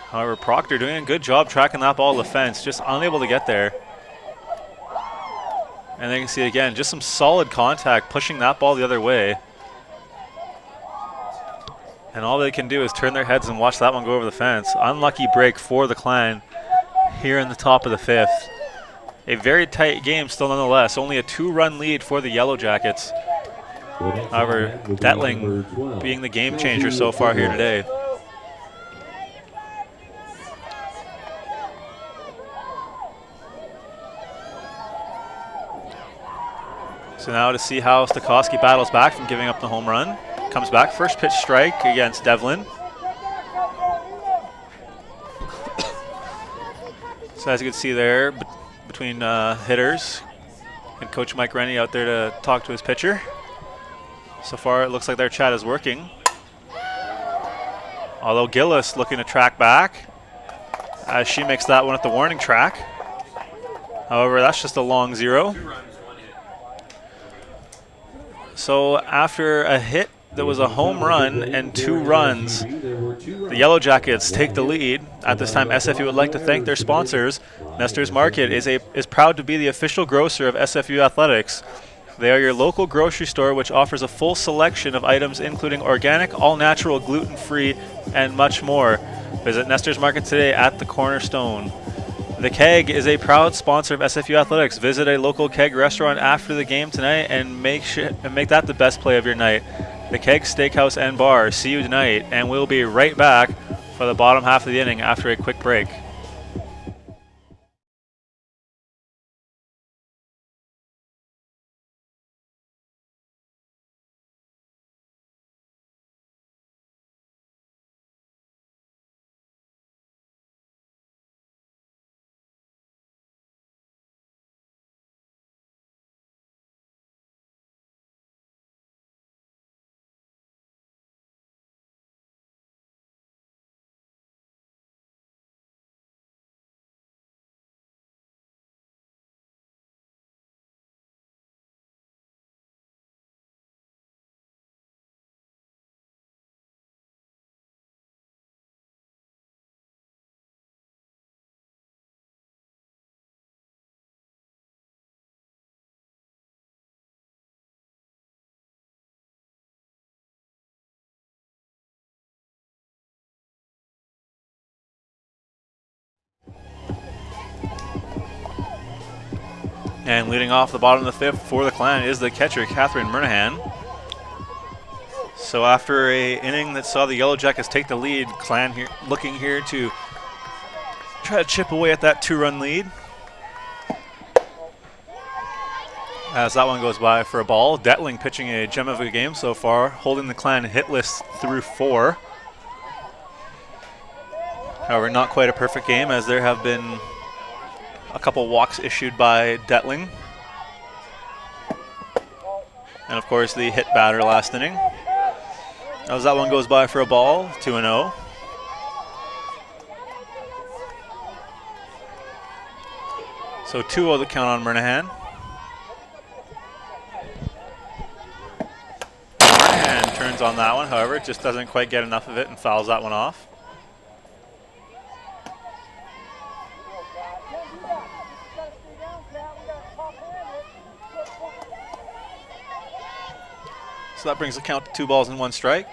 However, Proctor doing a good job tracking that ball to the fence, just unable to get there. And then you can see again, just some solid contact pushing that ball the other way. And all they can do is turn their heads and watch that one go over the fence. Unlucky break for the Clan here in the top of the 5th. A very tight game still nonetheless. Only a 2-run lead for the Yellowjackets. However, Detling being the game changer so far here today. So now to see how Stokowski battles back from giving up the home run. Comes back, first pitch strike against Devlin. So as you can see there, between hitters, and Coach Mike Rennie out there to talk to his pitcher. So far it looks like their chat is working. Although Gillis looking to track back as she makes that one at the warning track. However, that's just a long 0. So after a hit that was a home run and 2 runs, the Yellowjackets take the lead. At this time, SFU would like to thank their sponsors. Nestor's Market is proud to be the official grocer of SFU Athletics. They are your local grocery store which offers a full selection of items including organic, all-natural, gluten-free, and much more. Visit Nestor's Market today at the Cornerstone. The Keg is a proud sponsor of SFU Athletics. Visit a local Keg restaurant after the game tonight and make that the best play of your night. The Keg Steakhouse and Bar. See you tonight, and we'll be right back for the bottom half of the inning after a quick break. And leading off the bottom of the 5th for the Clan is the catcher, Catherine Murnahan. So after a inning that saw the Yellowjackets take the lead, Clan here looking here to try to chip away at that 2-run lead. As that one goes by for a ball. Detling pitching a gem of a game so far, holding the Clan hitless through 4. However, not quite a perfect game, as there have been a couple walks issued by Detling. And of course the hit batter last inning. As that one goes by for a ball, 2-0. So 2-0 the count on Murnahan. Murnahan turns on that one, however, just doesn't quite get enough of it and fouls that one off. So that brings the count to 2 balls and 1 strike.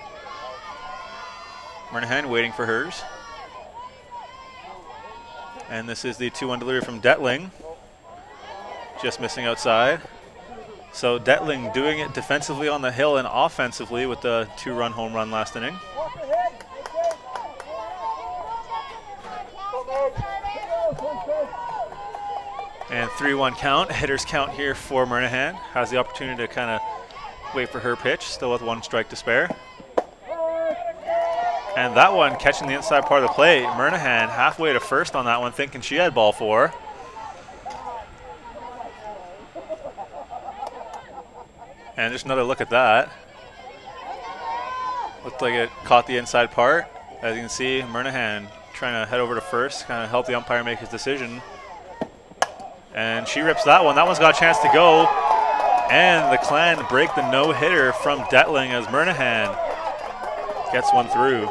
Murnahan waiting for hers. And this is the 2-1 delivery from Detling. Just missing outside. So Detling doing it defensively on the hill and offensively with the 2-run home run last inning. And 3-1 count. Hitter's count here for Murnahan. Has the opportunity to kind of wait for her pitch, still with 1 strike to spare. And that one catching the inside part of the plate. Murnahan halfway to first on that one, thinking she had ball 4. And just another look at that. Looked like it caught the inside part. As you can see, Murnahan trying to head over to first, kind of help the umpire make his decision. And she rips that one. That one's got a chance to go. And the Clan break the no-hitter from Detling as Murnahan gets one through.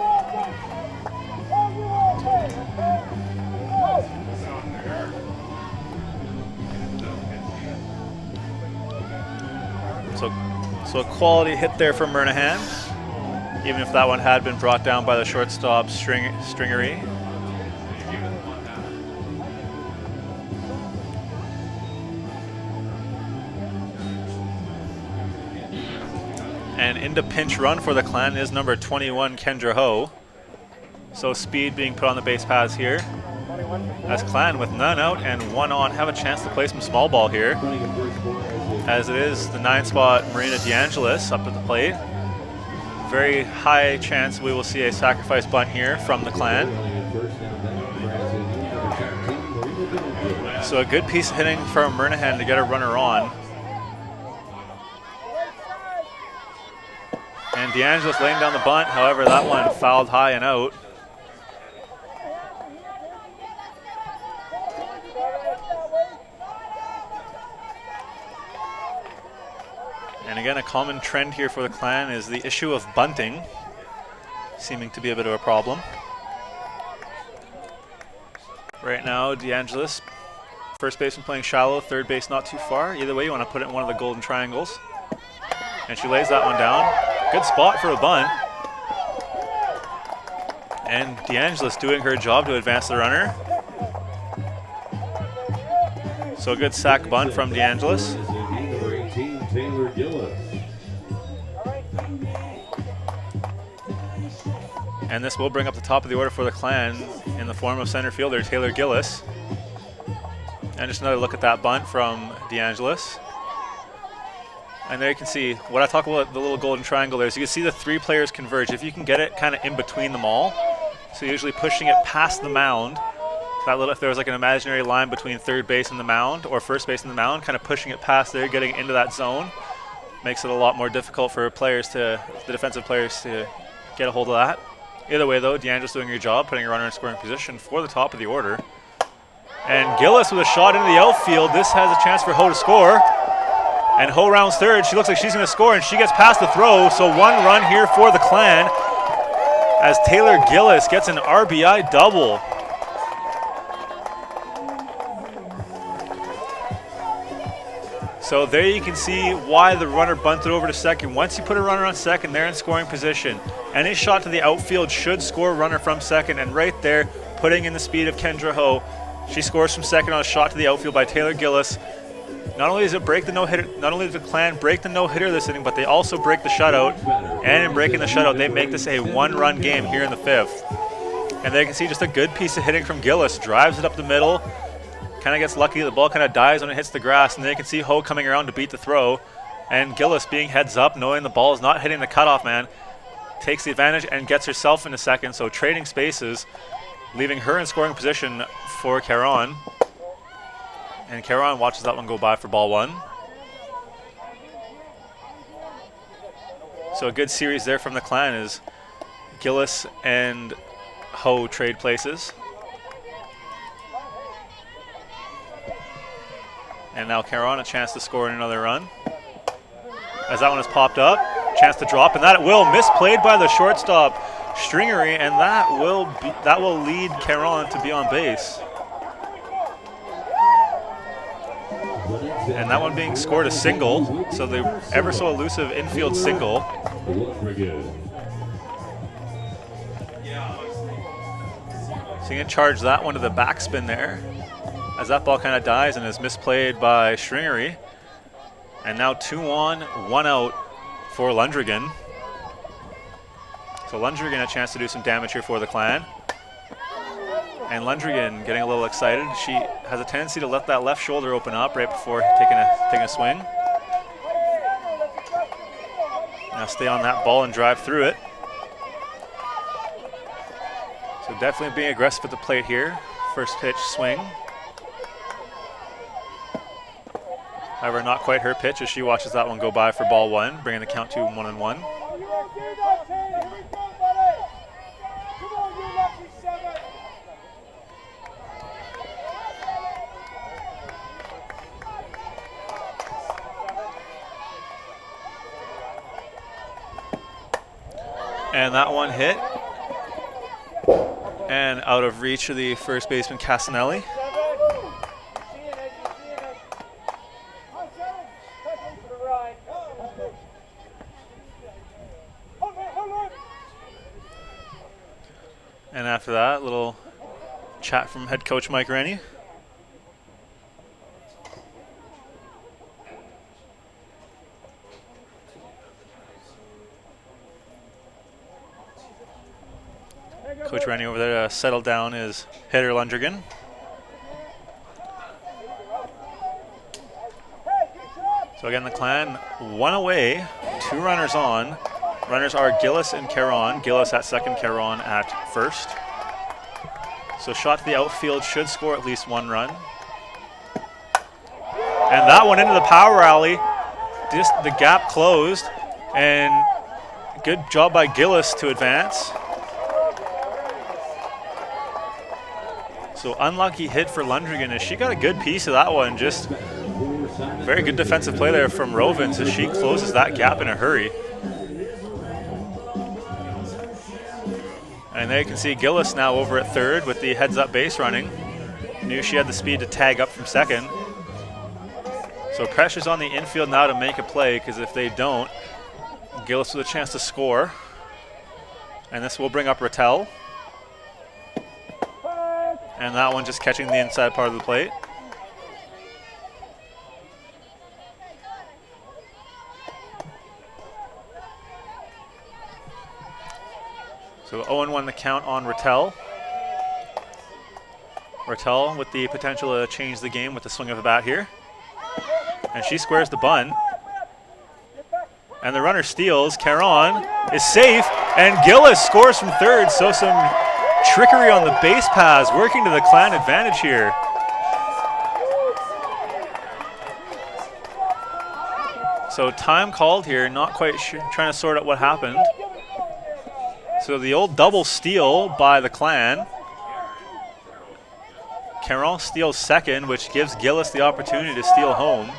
So a quality hit there from Murnahan, even if that one had been brought down by the shortstop Stringery. And into pinch run for the Clan is number 21, Kendra Ho. So speed being put on the base paths here. As Clan with none out and 1 on have a chance to play some small ball here. As it is the 9-spot Marina DeAngelis up at the plate. Very high chance we will see a sacrifice bunt here from the Clan. So a good piece of hitting from Murnahan to get a runner on. And DeAngelis laying down the bunt, however, that one fouled high and out. And again, a common trend here for the Clan is the issue of bunting, seeming to be a bit of a problem. Right now, DeAngelis, first baseman playing shallow, third base not too far. Either way, you want to put it in one of the golden triangles. And she lays that one down. Good spot for a bunt. And DeAngelis doing her job to advance the runner. So a good sack bunt from DeAngelis. And this will bring up the top of the order for the Clan in the form of center fielder Taylor Gillis. And just another look at that bunt from DeAngelis. And there you can see what I talk about the little golden triangle there. So you can see the 3 players converge. If you can get it kind of in between them all, so usually pushing it past the mound. So that little, if there was like an imaginary line between third base and the mound or first base and the mound, kind of pushing it past there, getting into that zone, makes it a lot more difficult for players to, the defensive players to get a hold of that. Either way though, DeAngelis doing her job, putting a runner in scoring position for the top of the order. And Gillis with a shot into the outfield. This has a chance for Ho to score. And Ho rounds third. She looks like she's going to score, and she gets past the throw. So 1 run here for the Clan as Taylor Gillis gets an RBI double. So there you can see why the runner bunted over to second. Once you put a runner on second, they're in scoring position. Any shot to the outfield should score a runner from second. And right there, putting in the speed of Kendra Ho, she scores from second on a shot to the outfield by Taylor Gillis. Not only does it break the no-hitter, not only does the Clan break the no-hitter this inning, but they also break the shutout. And in breaking the shutout, they make this a 1-run game here in the 5th. And there you can see just a good piece of hitting from Gillis. Drives it up the middle. Kind of gets lucky. The ball kind of dies when it hits the grass. And then you can see Ho coming around to beat the throw. And Gillis being heads up, knowing the ball is not hitting the cutoff man, takes the advantage and gets herself into second. So trading spaces, leaving her in scoring position for Caron. And Caron watches that one go by for ball one. So a good series there from the Clan is Gillis and Ho trade places. And now Caron a chance to score in another run. As that one is popped up, chance to drop, and that will misplayed by the shortstop Stringery, and that will lead Caron to be on base. And that one being scored a single, so the ever so elusive infield single. So you can charge that one to the backspin there, as that ball kind of dies and is misplayed by Stringery. And now 2 on, 1 out for Lundrigan. So Lundrigan a chance to do some damage here for the Clan. And Lundrigan getting a little excited. She has a tendency to let that left shoulder open up right before taking a swing. Now stay on that ball and drive through it. So definitely being aggressive at the plate here. First pitch swing. However, not quite her pitch as she watches that one go by for ball one, bringing the count to 1-1. And that one hit. And out of reach of the first baseman, Casanelli. And after that, little chat from head coach Mike Rennie. Coach Rennie over there to settle down his hitter Lundrigan. So again, the Clan 1 away, 2 runners on. Runners are Gillis and Caron. Gillis at second, Caron at first. So shot to the outfield should score at least 1 run. And that one into the power alley. Just the gap closed. And good job by Gillis to advance. So unlucky hit for Lundrigan as she got a good piece of that one. Just very good defensive play there from Rovens as she closes that gap in a hurry. And there you can see Gillis now over at third with the heads-up base running. Knew she had the speed to tag up from second. So pressure's on the infield now to make a play, because if they don't, Gillis with a chance to score. And this will bring up Rattel. And that one just catching the inside part of the plate. So 0-1 the count on Rattel. Rattel with the potential to change the game with the swing of the bat here. And she squares the bunt. And the runner steals. Caron is safe. And Gillis scores from third. So some trickery on the base paths, working to the Clan advantage here. So time called here, not quite trying to sort out what happened. So the old double steal by the Clan. Caron steals second, which gives Gillis the opportunity to steal home.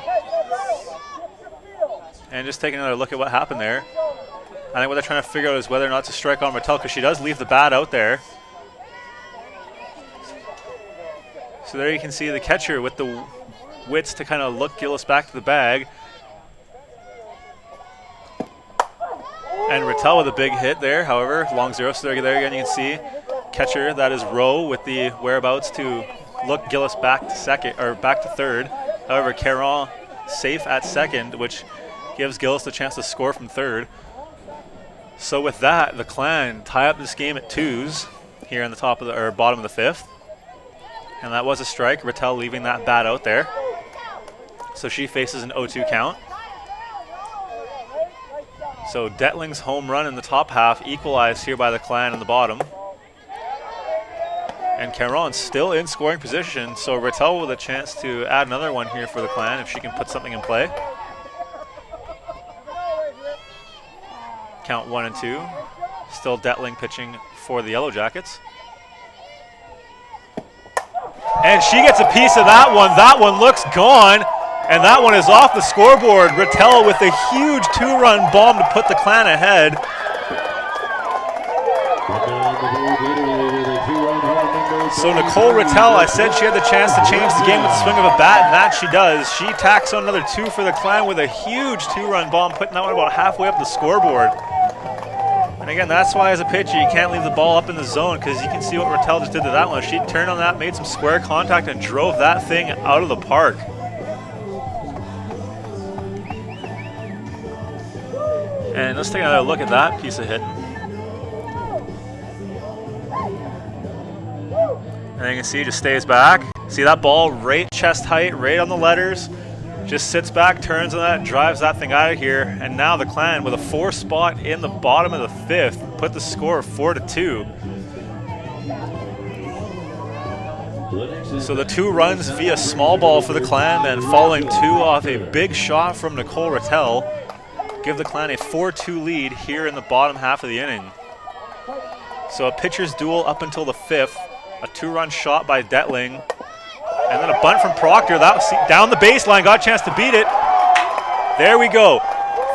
And just take another look at what happened there. I think what they're trying to figure out is whether or not to strike on Rattel, because she does leave the bat out there. So there you can see the catcher with the wits to kind of look Gillis back to the bag. And Rattel with a big hit there, however, long zero. So there again you can see catcher, that is Rowe, with the whereabouts to look Gillis back to second, or back to third. However, Caron safe at second, which gives Gillis the chance to score from third. So with that, the Clan tie up this game at 2s. here in the top of the or bottom of the fifth. And that was a strike. Rattel leaving that bat out there. So she faces an 0-2 count. So Detling's home run in the top half equalized here by the Clan in the bottom. And Caron still in scoring position, so Rattel with a chance to add another one here for the Clan if she can put something in play. Count 1 and 2. Still Detling pitching for the Yellowjackets. And she gets a piece of that one. That one looks gone. And that one is off the scoreboard. Rattel with a huge 2-run bomb to put the Clan ahead. So Nicole Rattel, I said she had the chance to change the game with the swing of a bat, and that she does. She tacks on another 2 for the Clan with a huge 2-run bomb, putting that one about halfway up the scoreboard. And again, that's why as a pitcher, you can't leave the ball up in the zone, because you can see what Rattel just did to that one. She turned on that, made some square contact, and drove that thing out of the park. And let's take another look at that piece of hitting. And you can see, just stays back. See that ball right chest height, right on the letters. Just sits back, turns on that, drives that thing out of here. And now the Clan with a 4 spot in the bottom of the 5th, put the score 4-2. So the 2 runs via small ball for the Clan, then following 2 off a big shot from Nicole Rattel, give the Clan a 4-2 lead here in the bottom half of the inning. So a pitcher's duel up until the 5th. A 2-run shot by Detling, and then a bunt from Proctor. That was down the baseline, got a chance to beat it. There we go.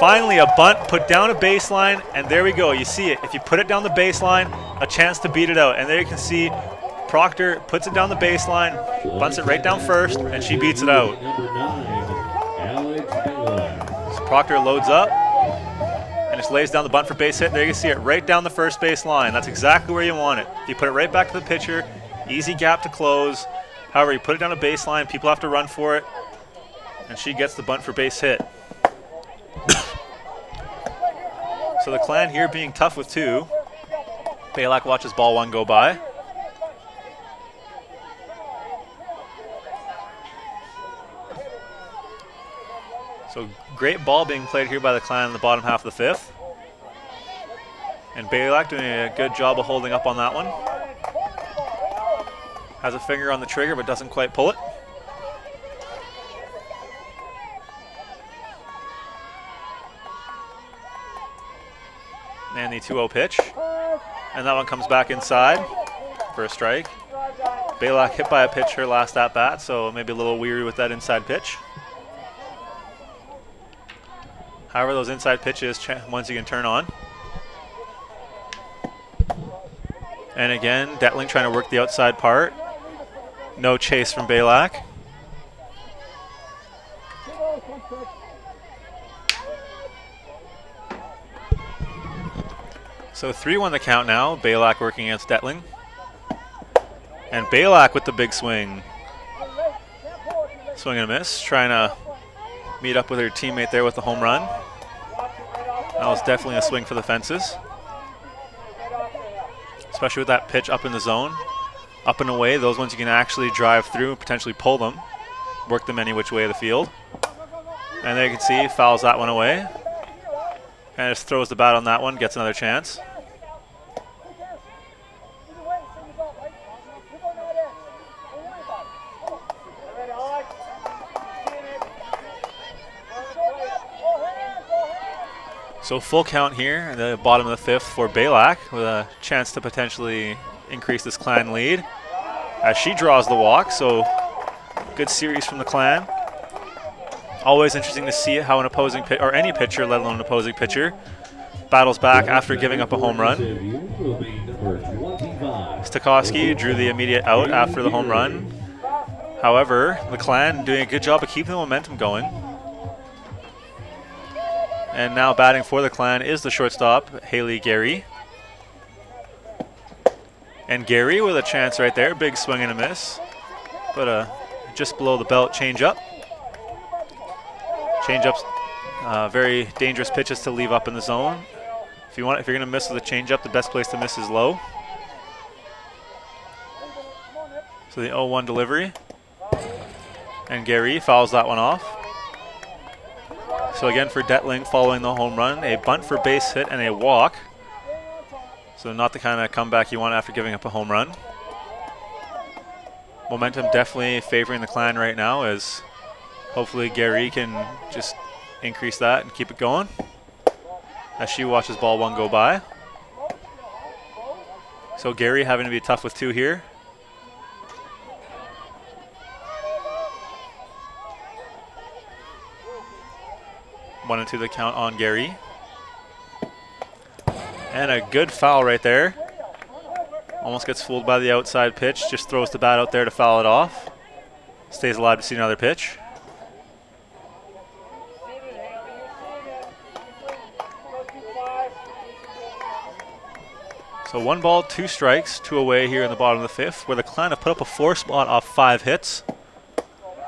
Finally a bunt put down a baseline, and there we go. You see it. If you put it down the baseline, a chance to beat it out. And there you can see Proctor puts it down the baseline, bunts it right down first, and she beats it out. So Proctor loads up and just lays down the bunt for base hit. There you can see it right down the first base line. That's exactly where you want it. If you put it right back to the pitcher, easy gap to close. However, you put it down a baseline, people have to run for it, and she gets the bunt for base hit. So the Clan here being tough with 2. Balak watches ball 1 go by. So great ball being played here by the Clan in the bottom half of the 5th. And Balak doing a good job of holding up on that one. Has a finger on the trigger but doesn't quite pull it. And the 2-0 pitch. And that one comes back inside for a strike. Balak hit by a pitch her last at bat, so maybe a little weary with that inside pitch. However, those inside pitches, ones you can turn on. And again, Detling trying to work the outside part. No chase from Balak. So 3-1 the count now. Balak working against Detling. And Balak with the big swing. Swing and a miss, trying to meet up with her teammate there with the home run. That was definitely a swing for the fences. Especially with that pitch up in the zone. Up and away, those ones you can actually drive through and potentially pull them. Work them any which way of the field. And there you can see, fouls that one away. And just throws the bat on that one, gets another chance. So full count here at the bottom of the 5th for Balak with a chance to potentially increase this Clan lead as she draws the walk. So good series from the Clan. Always interesting to see how an opposing or any pitcher, let alone an opposing pitcher, battles back after giving up a home run. Stokowski drew the immediate out after the home run. However, the Clan doing a good job of keeping the momentum going. And now batting for the Clan is the shortstop, Haley Gary. And Gary with a chance right there, big swing and a miss. But just below the belt changeup. Changeup's very dangerous pitches to leave up in the zone. If you're going to miss with a changeup, the best place to miss is low. So the 0-1 delivery. And Gary fouls that one off. So again for Detling following the home run, a bunt for base hit and a walk. So not the kind of comeback you want after giving up a home run. Momentum definitely favoring the Clan right now, as hopefully Gary can just increase that and keep it going as she watches ball one go by. So Gary having to be tough with 2 here. One and 2 the count on Gary. And a good foul right there. Almost gets fooled by the outside pitch. Just throws the bat out there to foul it off. Stays alive to see another pitch. So 1 ball, 2 strikes, 2 away here in the bottom of the 5th, where the Clan have put up a 4 spot off 5 hits.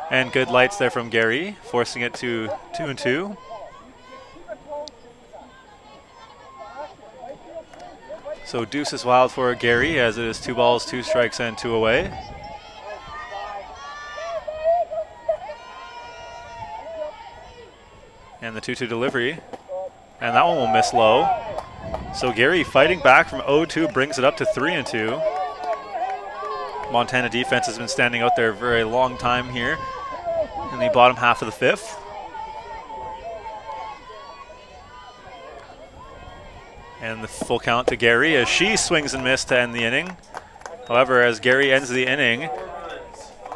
And good lights there from Gary, forcing it to 2-2. So deuce is wild for Gary, as it is 2 balls, 2 strikes, and 2 away. And the 2-2 delivery. And that one will miss low. So Gary fighting back from 0-2 brings it up to 3-2. Montana defense has been standing out there a very long time here in the bottom half of the 5th. And the full count to Gary as she swings and misses to end the inning. However, as Gary ends the inning,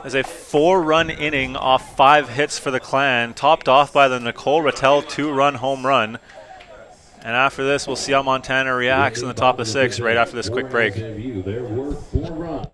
as a 4-run inning off 5 hits for the Clan, topped off by the Nicole Rattel 2-run home run. And after this, we'll see how Montana reacts in the top of the 6th right after this quick break. They're worth 4 runs.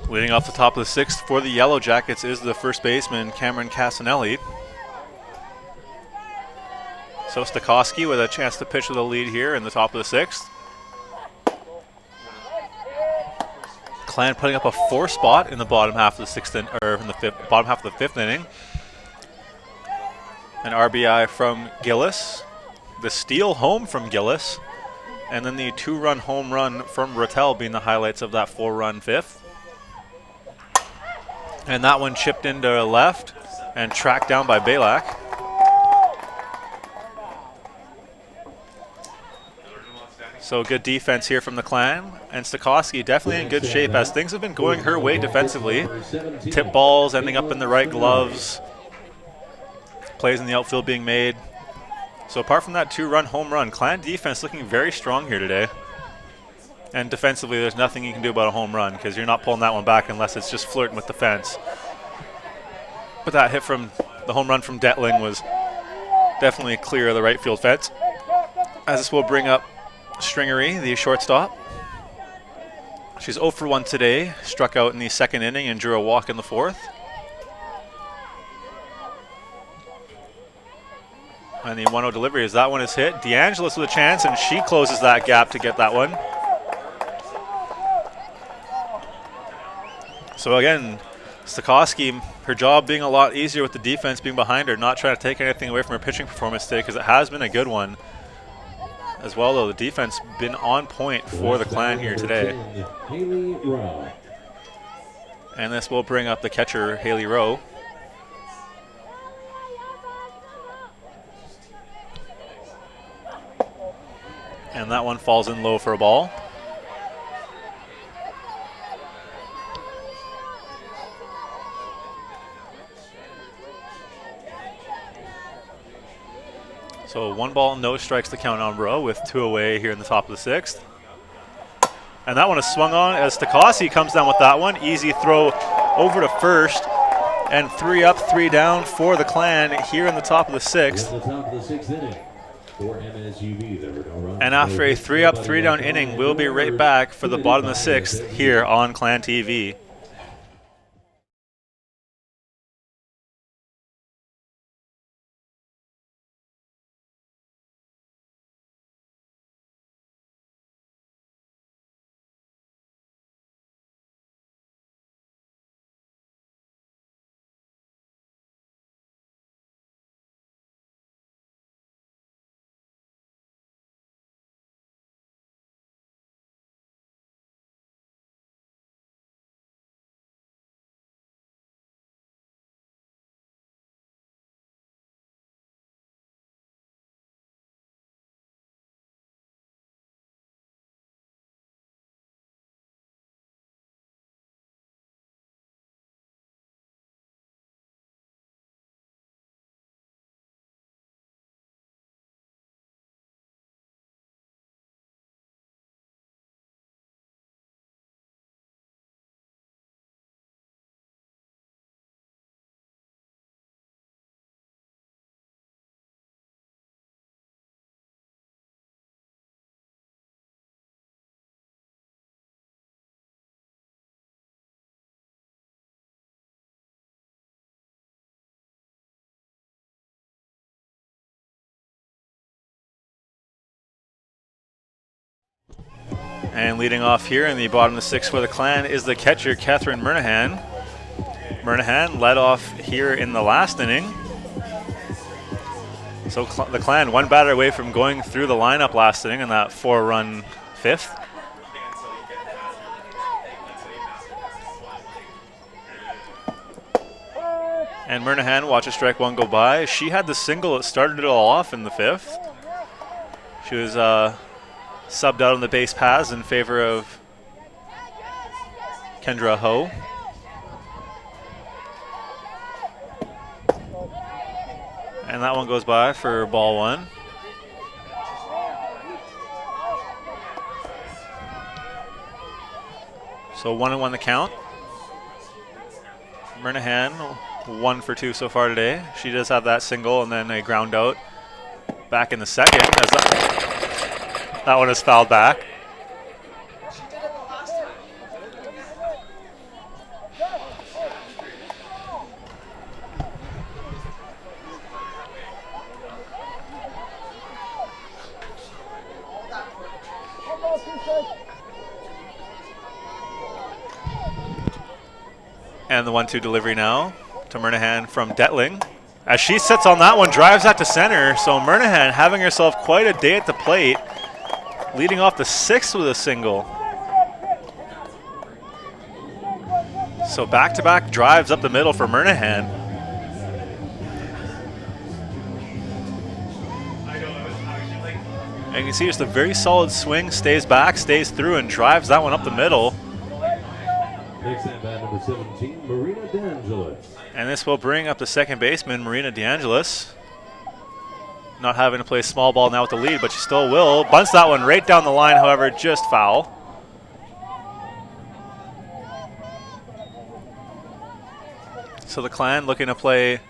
Leading off the top of the 6th for the Yellowjackets is the first baseman, Cameron Casanelli. So Stokowski with a chance to pitch with a lead here in the top of the 6th. Clan putting up a 4 spot in the bottom half of the 6th, or in the bottom half of the 5th inning. An RBI from Gillis, the steal home from Gillis, and then the 2-run home run from Rattel being the highlights of that 4-run 5th. And that one chipped into left and tracked down by Balak. So good defense here from the Clan. And Stokowski definitely in good shape as things have been going her way defensively. Tip balls ending up in the right gloves. Plays in the outfield being made. So apart from that 2-run home run, Clan defense looking very strong here today. And defensively, there's nothing you can do about a home run because you're not pulling that one back unless it's just flirting with the fence. But that hit from the home run from Detling was definitely clear of the right field fence. As this will bring up Stringery, the shortstop. She's 0 for 1 today, struck out in the second inning and drew a walk in the fourth. And the 1-0 delivery as that one is hit. DeAngelis with a chance, and she closes that gap to get that one. So again, Stokowski, her job being a lot easier with the defense being behind her, not trying to take anything away from her pitching performance today because it has been a good one. As well, though, the defense been on point for the Clan here today. And this will bring up the catcher, Haley Rowe. And that one falls in low for a ball. So 1 ball, no strikes to count on Rowe with 2 away here in the top of the 6th. And that one is swung on as Stokowski comes down with that one. Easy throw over to first. And 3 up, 3 down for the Clan here in the top of the 6th. For MSUB, there were no runs. And after a 3 up, 3 down inning, we'll be right back for the bottom of the 6th here on Clan TV. And leading off here in the bottom of the 6th for the Clan is the catcher, Catherine Murnahan. Murnahan led off here in the last inning. So the Clan 1 batter away from going through the lineup last inning in that 4-run 5th. And Murnahan, watch a strike 1 go by. She had the single that started it all off in the 5th. She was subbed out on the base paths in favor of Kendra Ho. And that one goes by for ball 1. So 1-1 the count. Murnahan 1 for 2 so far today. She does have that single and then a ground out back in the 2nd. As that one is fouled back. And the 1-2 delivery now to Murnahan from Detling. As she sits on that one, drives that to center. So Murnahan having herself quite a day at the plate, leading off the 6th with a single. So back-to-back drives up the middle for Murnahan. And you can see just a very solid swing, stays back, stays through, and drives that one up the middle. Next at bat, number 17, Marina DeAngelis. And this will bring up the second baseman, Marina DeAngelis. Not having to play small ball now with the lead, but she still will. Bunts that one right down the line, however, just foul. So the Clan looking to play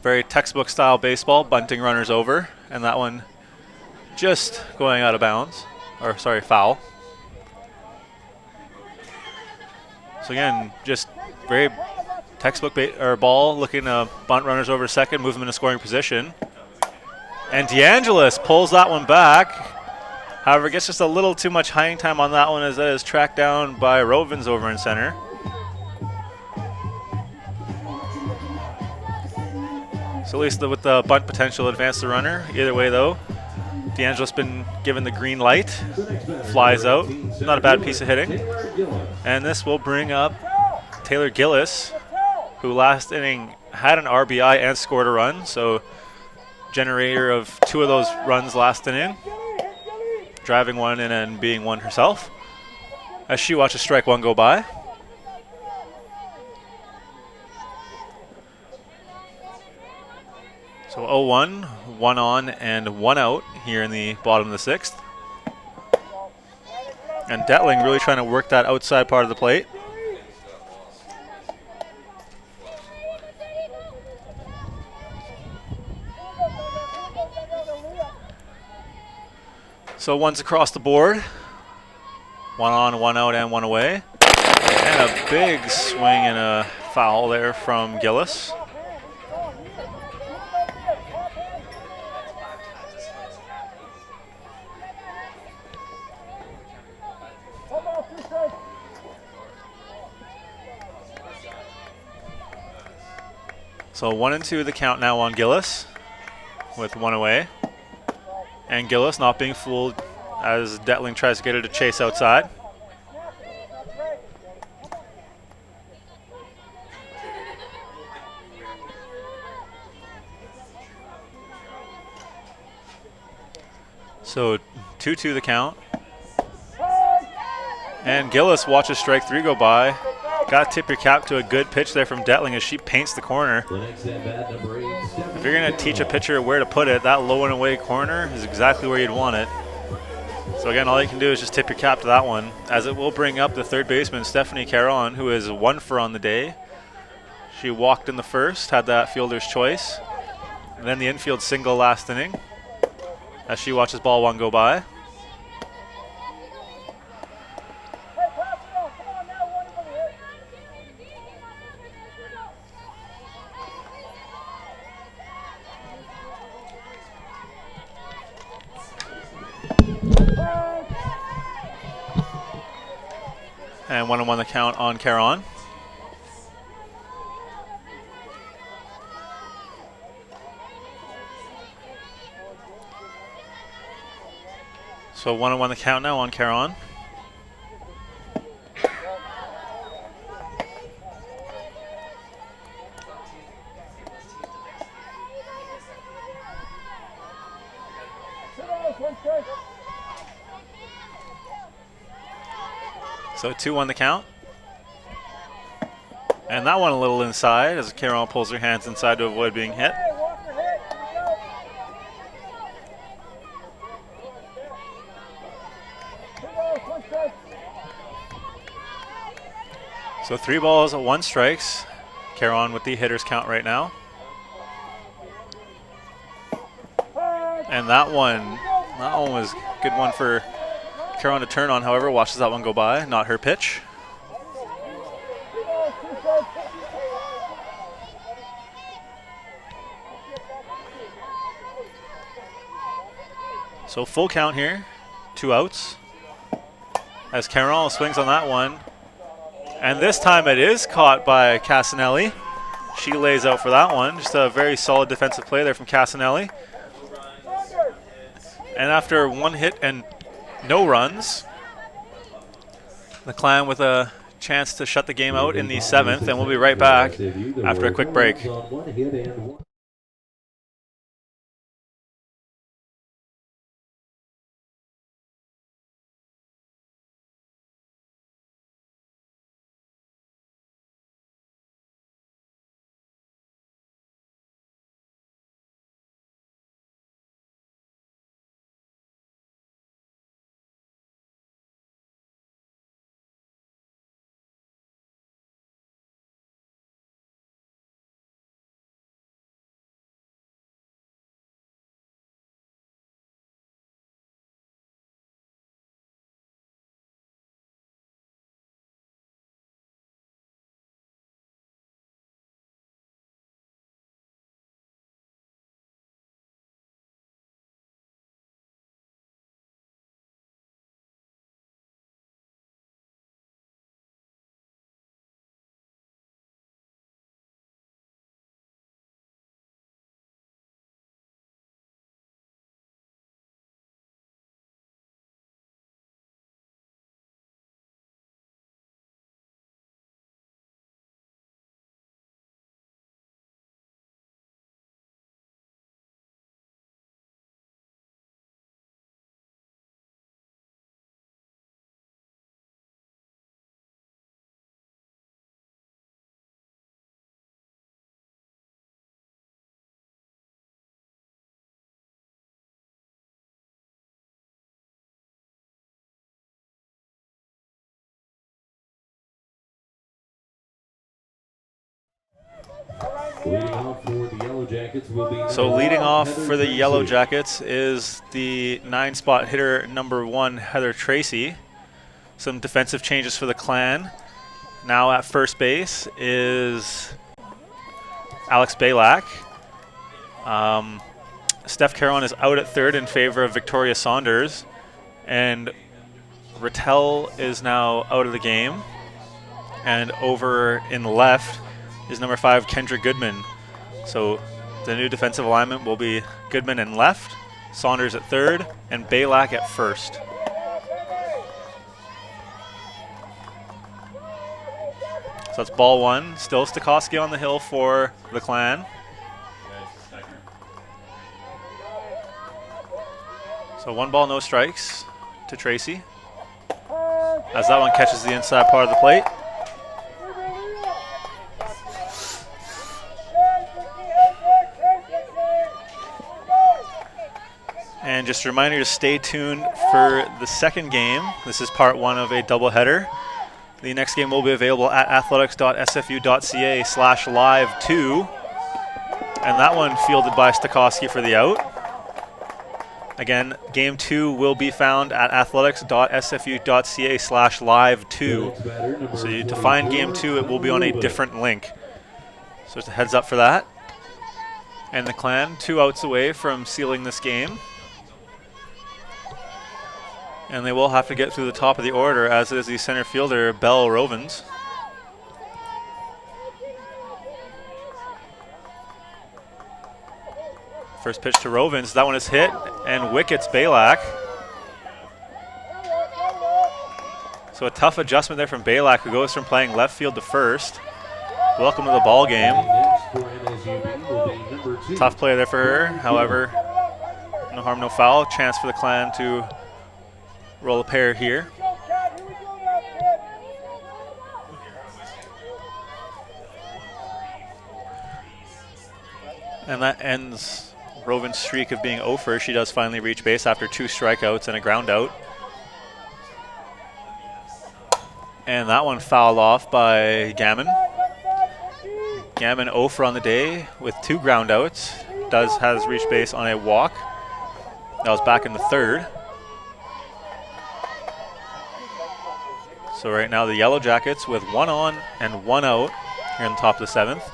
very textbook style baseball, bunting runners over, and that one just going out of bounds, or sorry, foul. So again, just very textbook ball, looking to bunt runners over to second, move them in a scoring position. And DeAngelis pulls that one back. However, gets just a little too much hanging time on that one as that is tracked down by Rovens over in center. So at least with the bunt potential, advance the runner. Either way, though, DeAngelis been given the green light. Flies out. Not a bad piece of hitting. And this will bring up Taylor Gillis, who last inning had an RBI and scored a run. So generator of 2 of those runs last inning. Driving one in and being one herself. As she watches strike one go by. So 0-1, 1 on and 1 out here in the bottom of the 6th. And Detling really trying to work that outside part of the plate. So one's across the board. 1 on, 1 out, and 1 away. And a big swing and a foul there from Gillis. So 1-2 the count now on Gillis with 1 away. And Gillis not being fooled as Detling tries to get her to chase outside. So 2-2 the count. And Gillis watches strike 3 go by. Got to tip your cap to a good pitch there from Detling as she paints the corner. If you're going to teach a pitcher where to put it, that low and away corner is exactly where you'd want it. So again, all you can do is just tip your cap to that one, as it will bring up the third baseman, Stephanie Caron, who is 1 for on the day. She walked in the first, had that fielder's choice, and then the infield single last inning as she watches ball 1 go by. And 1-1 the count on Caron. So 1-1 the count now on Caron. So 2-1 the count. And that one a little inside as Caron pulls her hands inside to avoid being hit. So 3 balls, 1 strikes. Caron with the hitter's count right now. And that one was a good one for Caron to turn on, however, watches that one go by, not her pitch. So full count here, 2 outs. As Caron swings on that one. And this time it is caught by Casanelli. She lays out for that one. Just a very solid defensive play there from Casanelli. And after 1 hit and no runs, the Clan with a chance to shut the game out in the 7th, and we'll be right back after a quick break. Leading off for the Yellowjackets will be So leading off for the Yellowjackets is the 9-spot hitter number 1, Heather Tracy. Some defensive changes for the Clan. Now at first base is Alex Balak. Steph Caron is out at third in favor of Victoria Saunders. And Rattel is now out of the game. And over in the left is number 5, Kendra Goodman. So the new defensive alignment will be Goodman in left, Saunders at third, and Balak at first. So that's ball 1. Still Stokowski on the hill for the Clan. So 1 ball, no strikes to Tracy. As that one catches the inside part of the plate. And just a reminder to stay tuned for the second game. This is part 1 of a doubleheader. The next game will be available at athletics.sfu.ca/live2. And that one fielded by Stokowski for the out. Again, game 2 will be found at athletics.sfu.ca/live2. So to find game 2, it will be on a different link. So just a heads up for that. And the Clan 2 outs away from sealing this game. And they will have to get through the top of the order, as is the center fielder, Belle Rovens. First pitch to Rovens. That one is hit, and wickets Balak. So a tough adjustment there from Balak, who goes from playing left field to first. Welcome to the ball game. Tough play there for her. However, no harm, no foul. Chance for the Clan to roll a pair here. And that ends Roven's streak of being 0 for. She does finally reach base after 2 strikeouts and a ground out. And that one fouled off by Gammon. Gammon 0 for on the day with 2 ground outs. Has reached base on a walk. That was back in the 3rd. So right now the Yellowjackets with 1 on and 1 out here on the top of the 7th.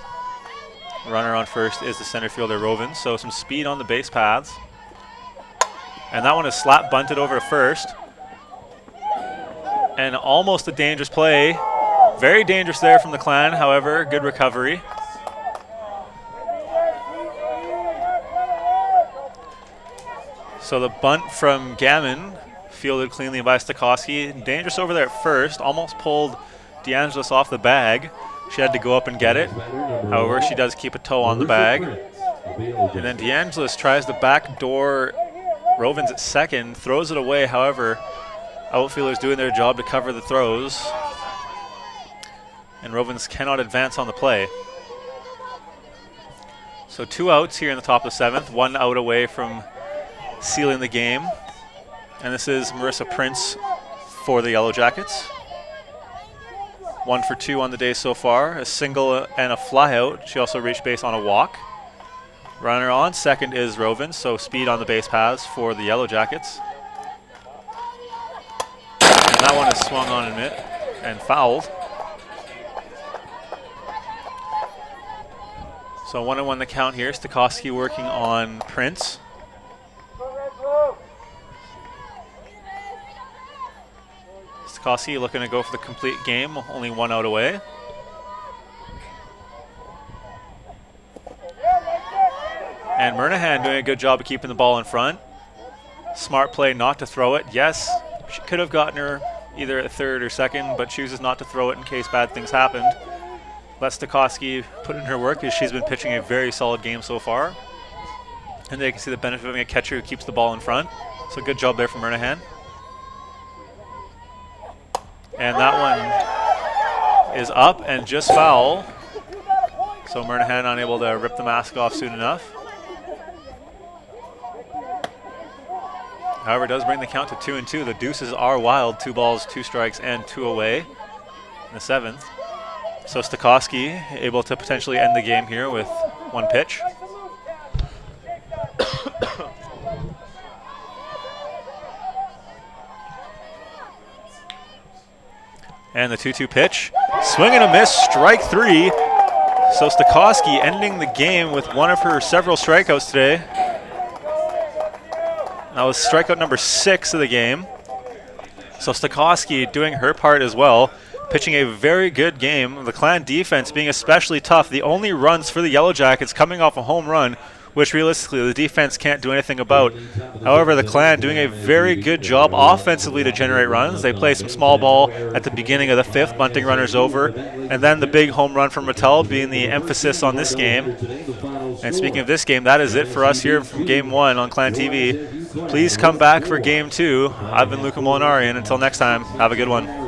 Runner on first is the center fielder Rovens. So some speed on the base paths. And that one is slap bunted over to first. And almost a dangerous play. Very dangerous there from the Clan, however, good recovery. So the bunt from Gammon, fielded cleanly by Stokowski. Dangerous over there at first, almost pulled DeAngelis off the bag. She had to go up and get it. However, she does keep a toe on the bag. And then DeAngelis tries to backdoor Rovens at second, throws it away. However, outfielders doing their job to cover the throws. And Rovens cannot advance on the play. So 2 outs here in the top of the 7th, 1 out away from sealing the game. And this is Marissa Prince for the Yellowjackets. 1 for 2 on the day so far, a single and a flyout. She also reached base on a walk. Runner on second is Rovens, so speed on the base paths for the Yellowjackets. And that one is swung on and hit and fouled. So 1-1 the count here. Stokowski working on Prince. Stokowski looking to go for the complete game, only 1 out away. And Murnahan doing a good job of keeping the ball in front. Smart play not to throw it. Yes, she could have gotten her either at third or second, but chooses not to throw it in case bad things happened. Let Stokowski put in her work, as she's been pitching a very solid game so far. And they can see the benefit of having a catcher who keeps the ball in front. So good job there from Murnahan. And that one is up and just foul. So Murnahan unable to rip the mask off soon enough. However, it does bring the count to 2-2. The deuces are wild. 2 balls, 2 strikes, and 2 away in the 7th. So Stokowski able to potentially end the game here with one pitch. And the 2-2 pitch. Swing and a miss, strike 3. So Stokowski ending the game with one of her several strikeouts today. That was strikeout number 6 of the game. So Stokowski doing her part as well, pitching a very good game. The Clan defense being especially tough. The only runs for the Yellowjackets coming off a home run, which realistically the defense can't do anything about. However, the Clan doing a very good job offensively to generate runs. They play some small ball at the beginning of the 5th, bunting runners over, and then the big home run from Rattel being the emphasis on this game. And speaking of this game, that is it for us here from Game 1 on Clan TV. Please come back for Game 2. I've been Luca Molinari, and until next time, have a good one.